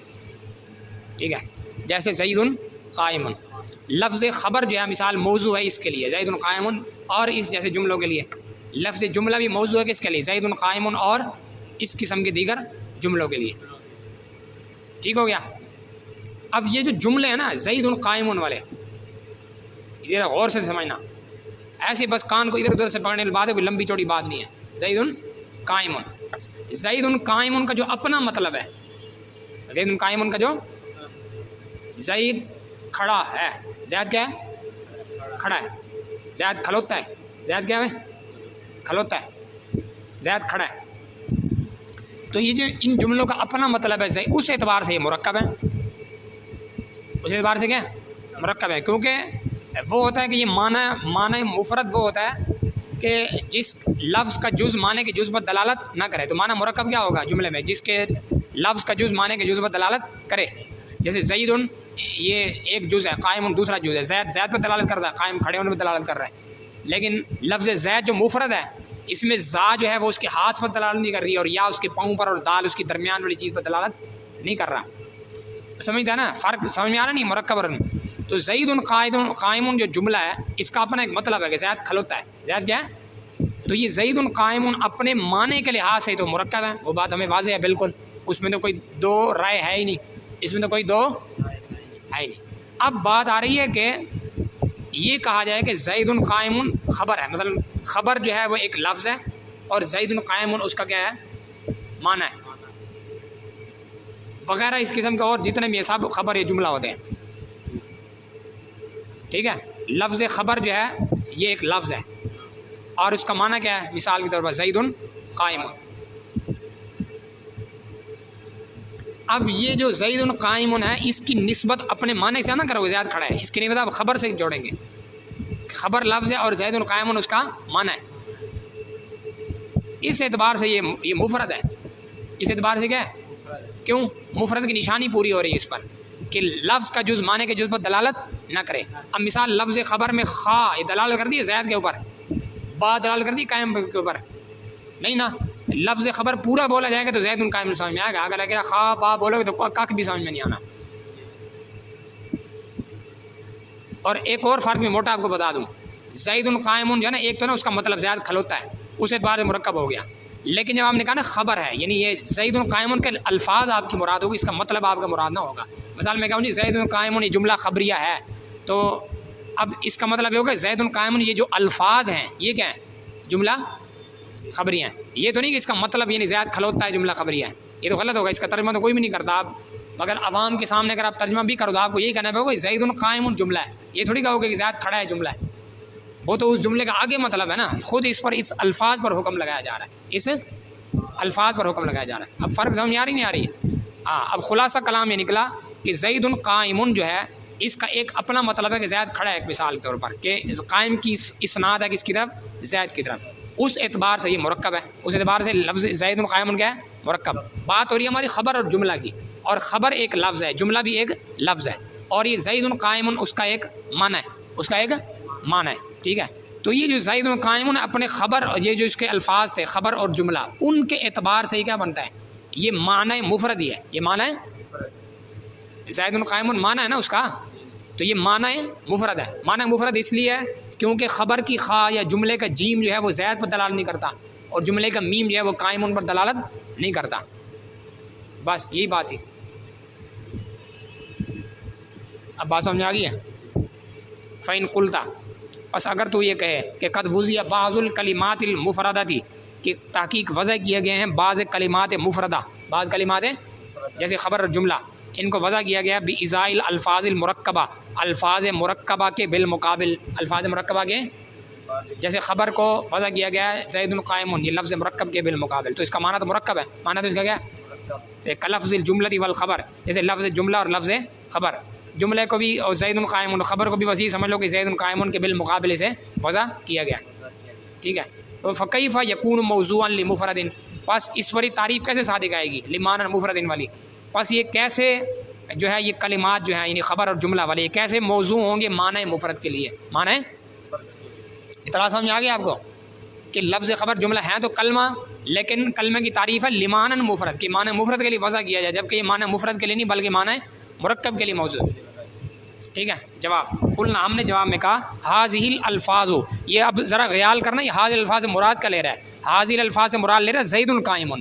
ٹھیک ہے۔ جیسے زید قائم، لفظ خبر جو ہے مثال موضوع ہے اس کے لیے زید قائم، اور اس جیسے جملوں کے لیے لفظ جملہ بھی موضوع ہے کس کے لیے؟ زید قائم، اور اس قسم کے دیگر جملوں کے لیے، ٹھیک ہو گیا۔ اب یہ جو جملے ہیں نا زید قائم والے، ذرا غور سے سمجھنا، ایسے بس کان کو ادھر ادھر سے پکڑنے کی بات ہے، کوئی لمبی چوڑی بات نہیں ہے۔ زید قائم، زید قائم کا جو اپنا مطلب ہے، زید قائم کا جو زید کھڑا ہے، زید کیا ہے؟ کھڑا ہے، زید کھلوتا ہے، زید کیا ہے؟ کھلوتا ہے، زید کھڑا ہے۔ تو یہ جو ان جملوں کا اپنا مطلب ہے اس اعتبار سے یہ مرکب ہے، اس اعتبار سے کیا مرکب ہے، کیونکہ وہ ہوتا ہے کہ یہ معنی مفرد وہ ہوتا ہے کہ جس لفظ کا جز معنی کے جز پر دلالت نہ کرے، تو معنی مرکب کیا ہوگا جملے میں؟ جس کے لفظ کا جز معنی کے جز پر دلالت کرے، جیسے زید یہ ایک جز ہے، قائم دوسرا جز ہے، زید پر دلالت کرتا ہے، قائم کھڑے ہونے پر دلالت کر رہا ہے، لیکن لفظ زید جو مفرد ہے اس میں زا جو ہے وہ اس کے ہاتھ پر دلالت نہیں کر رہی ہے، اور یا اس کے پاؤں پر، اور دال اس کی درمیان والی چیز پر دلالت نہیں کر رہا، سمجھتا ہے نا فرق؟ سمجھ میں آ رہا نہیں مرکب اور تو زید قائم جو جملہ ہے اس کا اپنا ایک مطلب ہے کہ زید کھلوتا ہے، زید کیا ہے؟ تو یہ زید قائم اپنے معنی کے لحاظ سے تو مرکب ہے، وہ بات ہمیں واضح ہے بالکل، اس میں تو کوئی دو رائے ہے ہی نہیں، اس میں تو کوئی دو ہے ہی نہیں۔ اب بات آ رہی ہے کہ یہ کہا جائے کہ زید قائم خبر ہے، مثلا خبر جو ہے وہ ایک لفظ ہے اور زید قائم اس کا کیا ہے؟ معنی ہے، وغیرہ اس قسم کے اور جتنے بھی سب خبر یہ جملہ ہوتے ہیں، ٹھیک ہے۔ لفظ خبر جو ہے یہ ایک لفظ ہے اور اس کا معنی کیا ہے؟ مثال کے طور پر زید قائم، اب یہ جو زید قائم ہے اس کی نسبت اپنے معنی سے نہ کرو گے، زید کھڑا ہے، اس کی نسبت آپ خبر سے جوڑیں گے. خبر لفظ ہے اور زید قائم اس کا معنی ہے. اس اعتبار سے یہ مفرد ہے. اس اعتبار سے کیا ہے؟ کیوں؟ مفرد کی نشانی پوری ہو رہی ہے اس پر کہ لفظ کا جز معنی کے جز پر دلالت نہ کرے. اب مثال لفظ خبر میں خا یہ دلالت کر دی ہے زید کے اوپر، با دلالت کر دی قائم کے اوپر؟ نہیں نا. لفظ خبر پورا بولا جائے گا تو زید قائم سمجھ میں آئے گا، اگر خا با بولو گے تو کک بھی سمجھ میں نہیں آنا. اور ایک اور فرق میں موٹا آپ کو بتا دوں، زید قائم جو ہے نا، ایک تو نا اس کا مطلب زید کھلوتا ہے، اس اعتبار سے مرکب ہو گیا. لیکن جب آپ نے کہا نا خبر ہے، یعنی یہ زید قائم کے الفاظ آپ کی مراد ہوگی، اس کا مطلب آپ کا مراد نہ ہوگا. مثال میں کہوں جی زید قائم یہ جملہ خبریہ ہے، تو اب اس کا مطلب یہ ہوگا زید قائم یہ جو الفاظ ہیں یہ کیا ہیں؟ جملہ خبریہ ہیں. یہ تو نہیں کہ اس کا مطلب یعنی زید کھلوتا ہے جملہ خبریہ ہے، یہ تو غلط ہوگا. اس کا ترجمہ تو کوئی بھی نہیں کرتا. آپ مگر عوام کے سامنے اگر آپ ترجمہ بھی کرو تو آپ کو یہی کہنا پڑے گا زید قائم جملہ ہے، یہ تھوڑی کہو گے کہ زید کھڑا ہے جملہ ہے. وہ تو اس جملے کا آگے مطلب ہے نا. خود اس پر اس الفاظ پر حکم لگایا جا رہا ہے، اس الفاظ پر حکم لگایا جا رہا ہے. اب فرق سمجھ آ رہی نہیں آ رہی؟ ہاں. اب خلاصہ کلام یہ نکلا کہ زید قائم جو ہے اس کا ایک اپنا مطلب ہے کہ زید کھڑا ہے، ایک مثال کے طور پر کہ قائم کی اسناد ہے کس کی طرف؟ زید کی طرف. اس اعتبار سے یہ مرکب ہے. اس اعتبار سے لفظ زید قائم کیا ہے؟ مرکب. بات ہو رہی ہے ہماری خبر اور جملہ کی، اور خبر ایک لفظ ہے، جملہ بھی ایک لفظ ہے، اور یہ زید قائم اس کا ایک معنی ہے، اس کا ایک معنی ہے. ٹھیک ہے. تو یہ جو زید قائم اپنے خبر، یہ جو اس کے الفاظ تھے خبر اور جملہ، ان کے اعتبار سے یہ کیا بنتا ہے؟ یہ معنی مفرد ہی ہے. یہ معنی زید قائم معنی ہے نا اس کا، تو یہ معنی مفرد ہے. معنی مفرد اس لیے ہے کیونکہ خبر کی خا یا جملے کا جیم جو ہے وہ زید پر دلالت نہیں کرتا، اور جملے کا میم جو ہے وہ قائم پر دلالت نہیں کرتا. بس یہی بات ہی. اب بات سمجھ آ گئی ہے؟ فَإِن قُلْتَ، بس اگر تو یہ کہے کہ قد وضع بعض الکلمات المفردہ تھی، کہ تحقیق وضع کیے گئے ہیں بعض کلمات مفردہ، بعض کلمات جیسے خبر اور جملہ، ان کو وضع کیا گیا بِإِزَاءِ الفاظ المرکبہ، الفاظ مرکبہ کے بالمقابل. الفاظ مرکبہ کے جیسے خبر کو وضع کیا گیا ہے زید قائم، یہ لفظ مرکب کے بالمقابل، تو اس کا معنی تو مرکب ہے. معنی تو اس کا کیا ہے؟ کلفظ الجملۃ والخبر، جیسے لفظ جملہ اور لفظ خبر. جملے کو بھی اور زید قائم، خبر کو بھی وسیع سمجھ لو کہ زید قائم کے بالمقابل سے وضع کیا گیا. ٹھیک ہے. تو فکیف یکون موضوعا لمفرد، پس اس وری تعریف کیسے صادق آئے گی لمعنی مفرد والی؟ پس یہ کیسے جو ہے یہ کلمات جو ہیں یعنی خبر اور جملہ والے یہ کیسے موضوع ہوں گے معنی مفرد کے لیے؟ معنی اطلاع سمجھ آ گیا آپ کو کہ لفظ خبر جملہ ہیں تو کلمہ، لیکن کلمے کی تعریف ہے لمعنی مفرد کی، معنی مفرد کے لیے وضع کیا جائے، جبکہ یہ معنی مفرد کے لیے نہیں بلکہ معنی مرکب کے لیے موضوع. ٹھیک ہے. جواب قلنا، ہم نے جواب میں کہا حاذہ الالفاظ، یہ اب ذرا خیال کرنا یہ حاذہ الفاظ سے مراد کا لے رہا ہے. حاذہ الفاظ سے مراد لے رہا ہے زید قائم.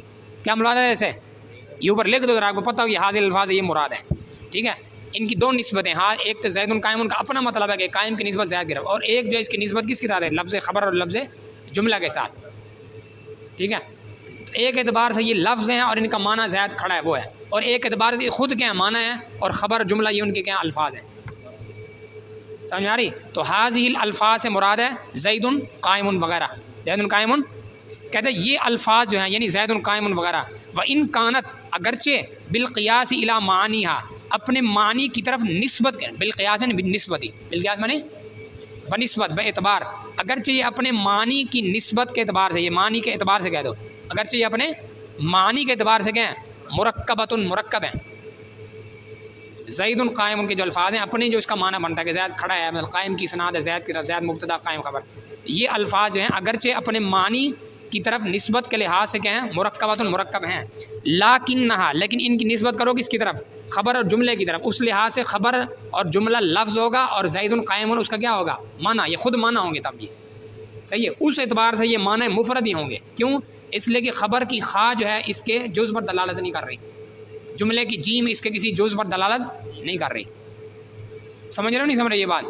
کیا مراد ہے؟ ایسے یہ اوپر لکھ دو ذرا، آپ کو پتہ ہو یہ حاذہ الفاظ یہ مراد ہے. ٹھیک ہے. ان کی دو نسبتیں، ہاں ایک تو زید قائم کا اپنا مطلب ہے کہ قائم کی نسبت زید کی طرف، اور ایک جو اس کی نسبت کس کی طرح ہے؟ لفظ خبر اور لفظ جملہ کے ساتھ. ٹھیک ہے. ایک اعتبار سے یہ لفظ ہیں اور ان کا معنی زید کھڑا ہے وہ ہے، اور ایک اعتبار سے خود کیا معنی ہے اور خبر جملہ یہ ان کے کیا الفاظ ہیں. سمجھ آ رہی؟ تو حاذہ الفاظ سے مراد ہے زید قائم وغیرہ. زید قائم کہتے ہیں یہ الفاظ جو ہیں یعنی زید قائم وغیرہ، وَإِن كَانَتْ اگرچہ بالقیاس الی معانیہا اپنے معنی کی طرف نسبت کریں، بالقیاس یعنی بالنسبتی، بالقیاس معنی بنسبت بے اعتبار، اگرچہ یہ اپنے معنی کی نسبت کے اعتبار سے، یہ معنی کے اعتبار سے کہہ دو، اگرچہ یہ اپنے معنی کے اعتبار سے کہیں مرکبۃ مرکب ہیں. زید قائم ان کے جو الفاظ ہیں اپنے جو اس کا معنی بنتا ہے کہ زید کھڑا ہے، قائم کی اسناد ہے زید کی طرف، زید مبتدا قائم خبر، یہ الفاظ جو ہیں اگرچہ اپنے معنی کی طرف نسبت کے لحاظ سے کہیں مرکبۃ مرکب ہیں، لیکنھا لیکن ان کی نسبت کرو کس کی طرف؟ خبر اور جملے کی طرف. اس لحاظ سے خبر اور جملہ لفظ ہوگا اور زید قائم اس کا کیا ہوگا؟ معنی. یہ خود معنی ہوں گے تب یہ صحیح ہے. اس اعتبار سے یہ معنی مفرد ہی ہوں گے. کیوں؟ اس لیے کہ خبر کی خا جو ہے اس کے جز پر دلالت نہیں کر رہی، جملے کی جیم اس کے کسی جز پر دلالت نہیں کر رہی. سمجھ رہے ہو نہیں سمجھ رہے یہ بات؟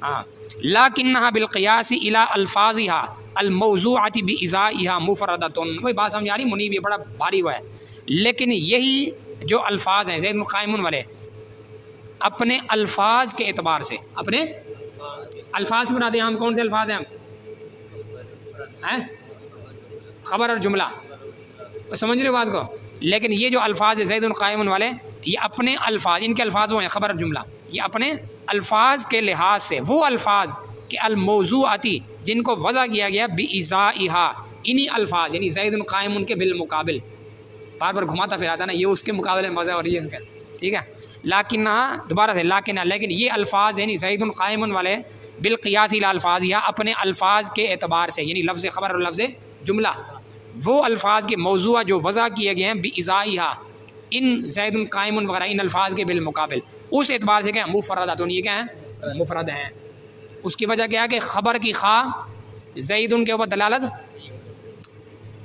ہاں. لیکنھا بالقیاس الی الفاظھا الموضوعۃ بإزائھا مفردۃ. وہی بات سمجھ آ رہی؟ منیب یہ بڑا بھاری ہوا ہے. لیکن یہی جو الفاظ ہیں زید قائم والے اپنے الفاظ کے اعتبار سے، اپنے الفاظ سے مراد ہم کون سے الفاظ ہیں؟ خبر اور جملہ. سمجھ رہے ہو بات کو؟ لیکن یہ جو الفاظ زید قائم والے یہ اپنے الفاظ، ان کے الفاظ وہ ہیں خبر اور جملہ، یہ اپنے الفاظ کے لحاظ سے وہ الفاظ کہ الموضوعاتی جن کو وضع کیا گیا بإزائہا، انہی الفاظ یعنی زید قائم کے بالمقابل، بار بار گھماتا پھراتا نا، یہ اس کے مقابلے میں وضع ہو رہی ہے اس کا، ٹھیک ہے. لیکن دوبارہ سے لیکن یہ الفاظ یعنی زید قائم والے بالقیاس الی الفاظ یا اپنے الفاظ کے اعتبار سے یعنی لفظ خبر اور لفظ جملہ، وہ الفاظ کے موضوع جو وضع کیے گئے ہیں بإزائہا ان زید قائم وغیرہ ان الفاظ کے بالمقابل، اس اعتبار سے کیا مفردات، یہ کیا ہیں مفرد ہیں. اس کی وجہ کیا ہے کہ خبر کی خواہ زید کے اوپر دلالت،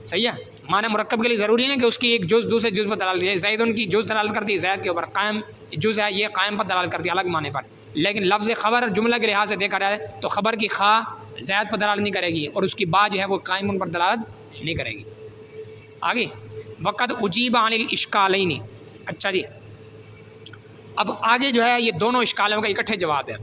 صحیح ہے، معنی مرکب کے لیے ضروری ہے کہ اس کی ایک جز دوسرے جز پر دلالت ہے. زید کی جز دلالت کرتی ہے زید کے اوپر، قائم جز ہے یہ قائم پر دلالت کرتی ہے الگ معنی پر. لیکن لفظ خبر اور جملہ کے لحاظ سے دیکھا جائے تو خبر کی خواہ زید پر دلالت نہیں کرے گی اور اس کی با جو ہے وہ قائم پر دلالت نہیں کرے گی. آگے وقت اجیب عن الاشکالین. اچھا جی، اب آگے جو ہے یہ دونوں اشکالوں کا اکٹھے جواب ہے.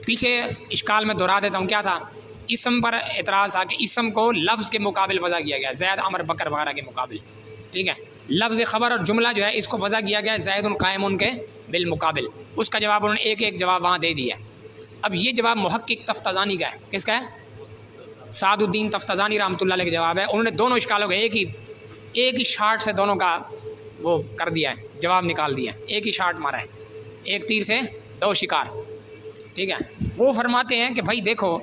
پیچھے اشکال میں دہرا دیتا ہوں، کیا تھا؟ اسم پر اعتراض تھا کہ اسم کو لفظ کے مقابل وضع کیا گیا، زید عمر بکر وغیرہ کے مقابل، ٹھیک ہے. لفظ خبر اور جملہ جو ہے اس کو وضع کیا گیا ہے زید قائم کے بالمقابل. اس کا جواب انہوں نے ایک ایک جواب وہاں دے دیا. اب یہ جواب محقق تفتزانی کا ہے. کس کا ہے؟ سعد الدین تفتزانی رحمۃ اللہ علیہ کا جواب ہے. انہوں نے دونوں اشکالوں کا ایک ہی شاٹ سے دونوں کا وہ کر دیا ہے، جواب نکال دیا ہے، ایک ہی شاٹ مارا ہے، ایک تیر سے دو شکار، ٹھیک ہے. وہ فرماتے ہیں کہ بھائی دیکھو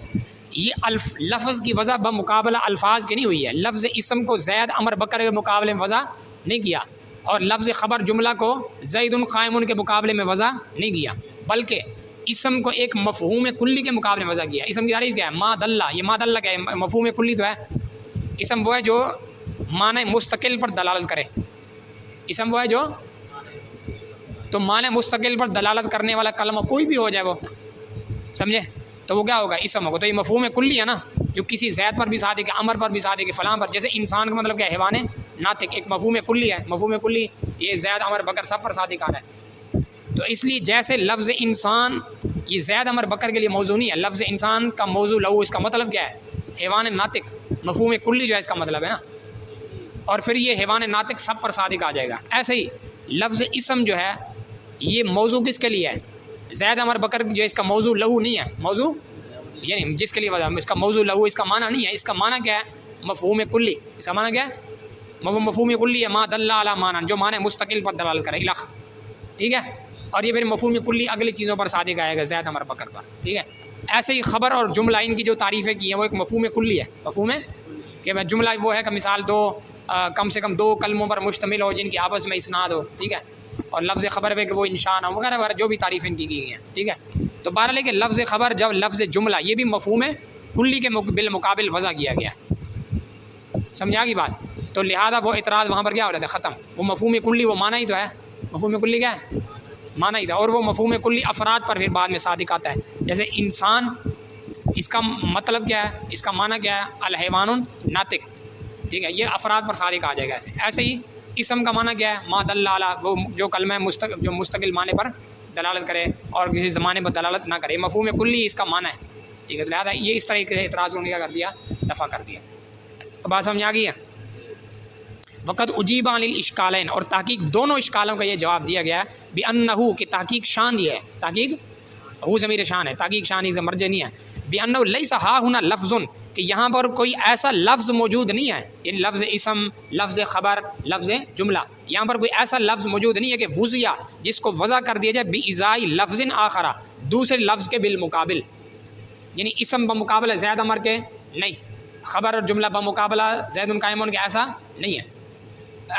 یہ لفظ کی وضع بمقابلہ الفاظ کی نہیں ہوئی ہے. لفظ اسم کو زید عمر بکر کے مقابلے میں وضع نہیں کیا اور لفظ خبر جملہ کو زید قائم کے مقابلے میں وضع نہیں کیا، بلکہ اسم کو ایک مفہوم کلی کے مقابلے میں وضع کیا. اسم کی تعریف کیا ہے؟ ما دلہ. یہ ما دلہ کیا ہے؟ مفہوم کلی تو ہے. اسم وہ ہے جو معنی مستقل پر دلالت کرے. اسم وہ ہے جو تو معنی مستقل پر دلالت کرنے والا کلمہ کوئی بھی ہو جائے وہ، سمجھے، تو وہ کیا ہوگا؟ اسم ہوگا. تو یہ مفہوم کلی ہے نا، جو کسی زید پر بھی صادق ہے، عمر پر بھی صادق ہے، فلاں پر. جیسے انسان کا مطلب کیا ہے؟ حیوان ناطق، ایک مفہوم کلی ہے. مفہوم کلی یہ زید عمر بکر سب پر صادق آ رہا ہے. تو اس لیے جیسے لفظ انسان یہ زید عمر بکر کے لیے موضوع نہیں ہے، لفظ انسان کا موضوع لہو اس کا مطلب کیا ہے؟ حیوان ناطق. مفہوم کلی جو ہے اس کا مطلب ہے نا، اور پھر یہ حیوان ناطق سب پر صادق آ جائے گا. ایسے ہی لفظ اسم جو ہے یہ موضوع کس کے لیے ہے؟ زید عمر بکر جو ہے اس کا موضوع لہو نہیں ہے. موضوع یعنی جس کے لیے وضع اس کا موضوع لہو اس کا معنی نہیں ہے. اس کا معنی کیا ہے؟ مفہوم کلی. اس کا معنی کیا ہے؟ مفہوم کلی ہے. ما دل علی معنی، جو معنی مستقل پر دلالت کرے، الخ، ٹھیک ہے. اور یہ پھر مفہوم کلی اگلی چیزوں پر صادق آئے گا زید عمر بکر پر، ٹھیک ہے. ایسے ہی خبر اور جملہ ان کی جو تعریفیں کی ہیں وہ ایک مفہوم کلی ہے. مفہوم ہے کہ جملہ وہ ہے کہ مثال کم سے کم دو کلموں پر مشتمل ہو جن کی آپس میں اسناد ہو، ٹھیک ہے. اور لفظ خبر پہ کہ وہ انشان ہو وغیرہ وغیرہ جو بھی تعریفیں کی گئی ہیں، ٹھیک ہے. تو بہرحال کہ لفظ خبر جب لفظ جملہ یہ بھی مفہوم کلی کے بالمقابل وضع کیا گیا، سمجھا گی بات؟ تو لہذا وہ اعتراض وہاں پر کیا ہو رہا تھا؟ ختم. وہ مفہوم کلی وہ معنی ہی تو ہے. مفہوم کلی کیا ہے؟ معنی ہی تھا. اور وہ مفہوم کلی افراد پر پھر بعد میں صادق آتا ہے. جیسے انسان، اس کا مطلب کیا ہے؟ اس کا معنی کیا ہے؟ الحیوان ناطق، ٹھیک ہے. یہ افراد پر صادق آ جائے گا. ایسے ہی اسم کا معنی کیا ہے؟ ما دل علی، وہ جو کلمہ جو مستقل معنی پر دلالت کرے اور کسی زمانے پر دلالت نہ کرے. مفہوم کلی اس کا معنی ہے، ٹھیک ہے. لہٰذا یہ اس طرح کے اعتراض نے کیا کر دیا؟ دفع کر دیا. تو بات سمجھ آ گئی ہے؟ وقت اجیب عن الاشکالین، اور تحقیق دونوں اشکالوں کا یہ جواب دیا گیا ہے بانہ، کہ تحقیق شان یہ ہے، تحقیق ہو ضمیر شان ہے، تحقیق شان ہی سے مرجع نہیں ہے. بانہ لیس ہا ہنا لفظ، کہ یہاں پر کوئی ایسا لفظ موجود نہیں ہے، یعنی لفظ اسم، لفظ خبر، لفظ جملہ، یہاں پر کوئی ایسا لفظ موجود نہیں ہے کہ وضع جس کو وضع کر دیا جائے بإزائی لفظ آخر، دوسرے لفظ کے بالمقابل. یعنی اسم بمقابلہ زید عمر کے نہیں، خبر اور جملہ بمقابلہ زید قائم کے ایسا نہیں ہے.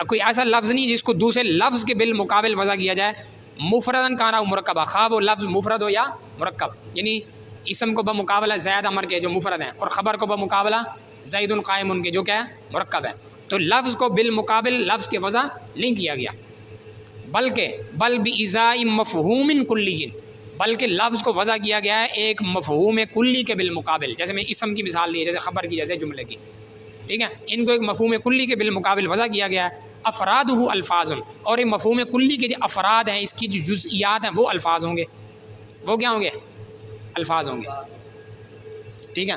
کوئی ایسا لفظ نہیں جس کو دوسرے لفظ کے بالمقابل وضع کیا جائے، مفردن کانا مرکبہ، خواہ وہ لفظ مفرد ہو یا مرکب. یعنی اسم کو بمقابلہ زید عمر کے جو مفرد ہیں اور خبر کو بمقابلہ زید قائم کے جو کیا ہے؟ مرکب ہے. تو لفظ کو بالمقابل لفظ کے وضع نہیں کیا گیا، بلکہ بل بإزائی مفہوم کلی، بلکہ لفظ کو وضع کیا گیا ہے ایک مفہوم کلی کے بالمقابل. جیسے میں اسم کی مثال دی، جیسے خبر کی، جیسے جملے کی، ٹھیک ہے. ان کو ایک مفہوم کلی کے بالمقابل وضع کیا گیا ہے. افراد الفاظ، اور ایک مفہوم کلی کے جو افراد ہیں، اس کی جو جزئیات ہیں وہ الفاظ ہوں گے. وہ کیا ہوں گے؟ الفاظ ہوں گے، ٹھیک ہے.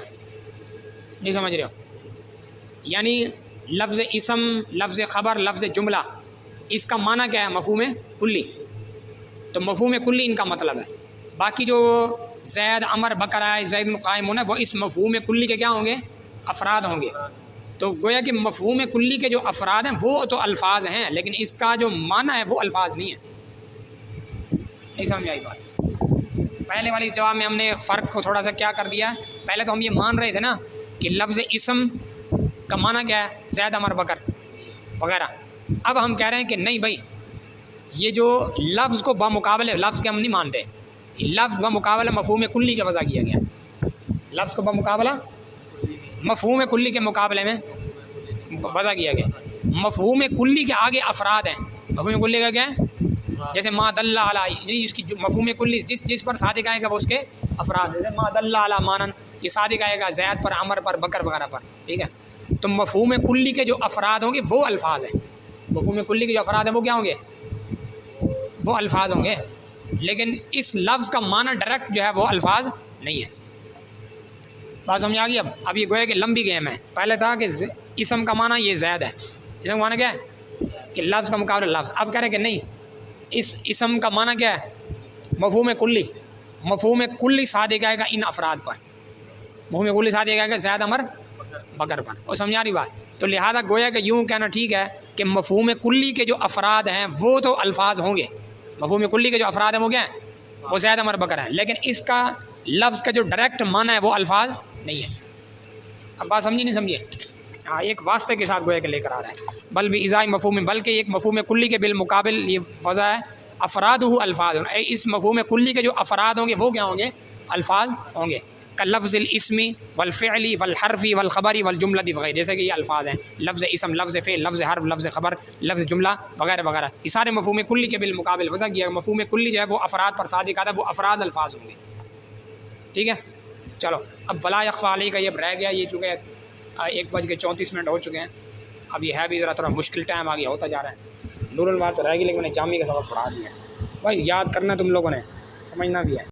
نہیں سمجھ رہے ہو؟ یعنی لفظ اسم، لفظ خبر، لفظ جملہ، اس کا معنی کیا ہے؟ مفہوم کلی. تو مفہوم کلی ان کا مطلب ہے. باقی جو زید، عمر، بکر آئے، زید قائم ہونا، وہ اس مفہوم کلی کے کیا ہوں گے؟ افراد ہوں گے. تو گویا کہ مفہوم کلی کے جو افراد ہیں وہ تو الفاظ ہیں، لیکن اس کا جو معنی ہے وہ الفاظ نہیں ہے. نہیں سمجھ آئی بات؟ پہلے والی جواب میں ہم نے فرق کو تھوڑا سا کیا کر دیا. پہلے تو ہم یہ مان رہے تھے نا کہ لفظ اسم کا معنی کیا ہے؟ زید، عمر، بکر وغیرہ. اب ہم کہہ رہے ہیں کہ نہیں بھائی، یہ جو لفظ کو بمقابلے، لفظ کے ہم نہیں مانتے، لفظ بمقابلہ مفہوم کلی کے وضع کیا گیا. لفظ کو بمقابلہ مفہوم کلی کے مقابلے میں وضع کیا گیا. مفہوم کلی کے آگے افراد ہیں. مفہوم کلی کا کیا ہے؟ جیسے ما دل علی، اس کی مفہوم کلی جس پر صادق آئے گا وہ اس کے افراد. جیسے ما دل علی مانن، یہ صادق آئے گا زید پر، عمر پر، بکر وغیرہ پر. ٹھیک ہے. تو مفہوم کلی کے جو افراد ہوں گے وہ الفاظ ہیں. مفہوم کلی کے جو افراد ہیں وہ کیا ہوں گے؟ وہ الفاظ ہوں گے. لیکن اس لفظ کا معنی ڈائریکٹ جو ہے وہ الفاظ نہیں ہے. بات سمجھ آ گئی؟ اب یہ گویا کہ لمبی گیم ہے. پہلے تھا کہ اسم کا معنی یہ زید ہے، اسم کا معنی کیا ہے؟ کہ لفظ کا مقابلہ لفظ. اب کہہ رہے ہیں کہ نہیں، اس اسم کا معنی کیا ہے؟ مفہوم کلی. مفہوم کلی صادق آئے گا ان افراد پر. مفہوم کلی صادق آئے گا زید، عمر، بکر پر. اور سمجھا رہی بات؟ تو لہذا گویا کہ یوں کہنا ٹھیک ہے کہ مفہوم کلی کے جو افراد ہیں وہ تو الفاظ ہوں گے. مفہوم کلی کے جو افراد ہیں وہ کیا ہیں؟ وہ زید، عمر، بکر ہیں. لیکن اس کا لفظ کا جو ڈائریکٹ معنی ہے وہ الفاظ نہیں ہے. اب بات سمجھی نہیں سمجھیے؟ ہاں، ایک واسطے کے ساتھ گویا کہ لے کر آ رہے ہیں. بل بھی ازائی مفہوم، بلکہ ایک مفہوم کلی کے بالمقابل یہ وضع ہے افراد الفاظ. اس مفہوم کلی کے جو افراد ہوں گے وہ کیا ہوں گے؟ الفاظ ہوں گے. لفظ الاسمی والفعلی والحرفی والخبری والجملہ وغیرہ. جیسے کہ یہ الفاظ ہیں، لفظ اسم، لفظ فعل، لفظ حرف، لفظ خبر، لفظ جملہ وغیرہ وغیرہ. یہ سارے مفہوم کلی کے بالمقابل وضع کیا. مفہوم کلی جو ہے وہ افراد پر صادق آتا ہے، وہ افراد الفاظ ہوں گے. ٹھیک ہے. چلو اب ولا یخفی علیک کا یہ رہ گیا. یہ چونکہ 1:34 ہو چکے ہیں. اب یہ ہے بھی ذرا تھوڑا مشکل ٹائم آ گیا، ہوتا جا رہا ہے. نور الانوار تو رہ گئی لیکن میں نے جامع کا سبق پڑھا دیا. بھائی یاد کرنا تم لوگوں نے، سمجھنا بھی ہے.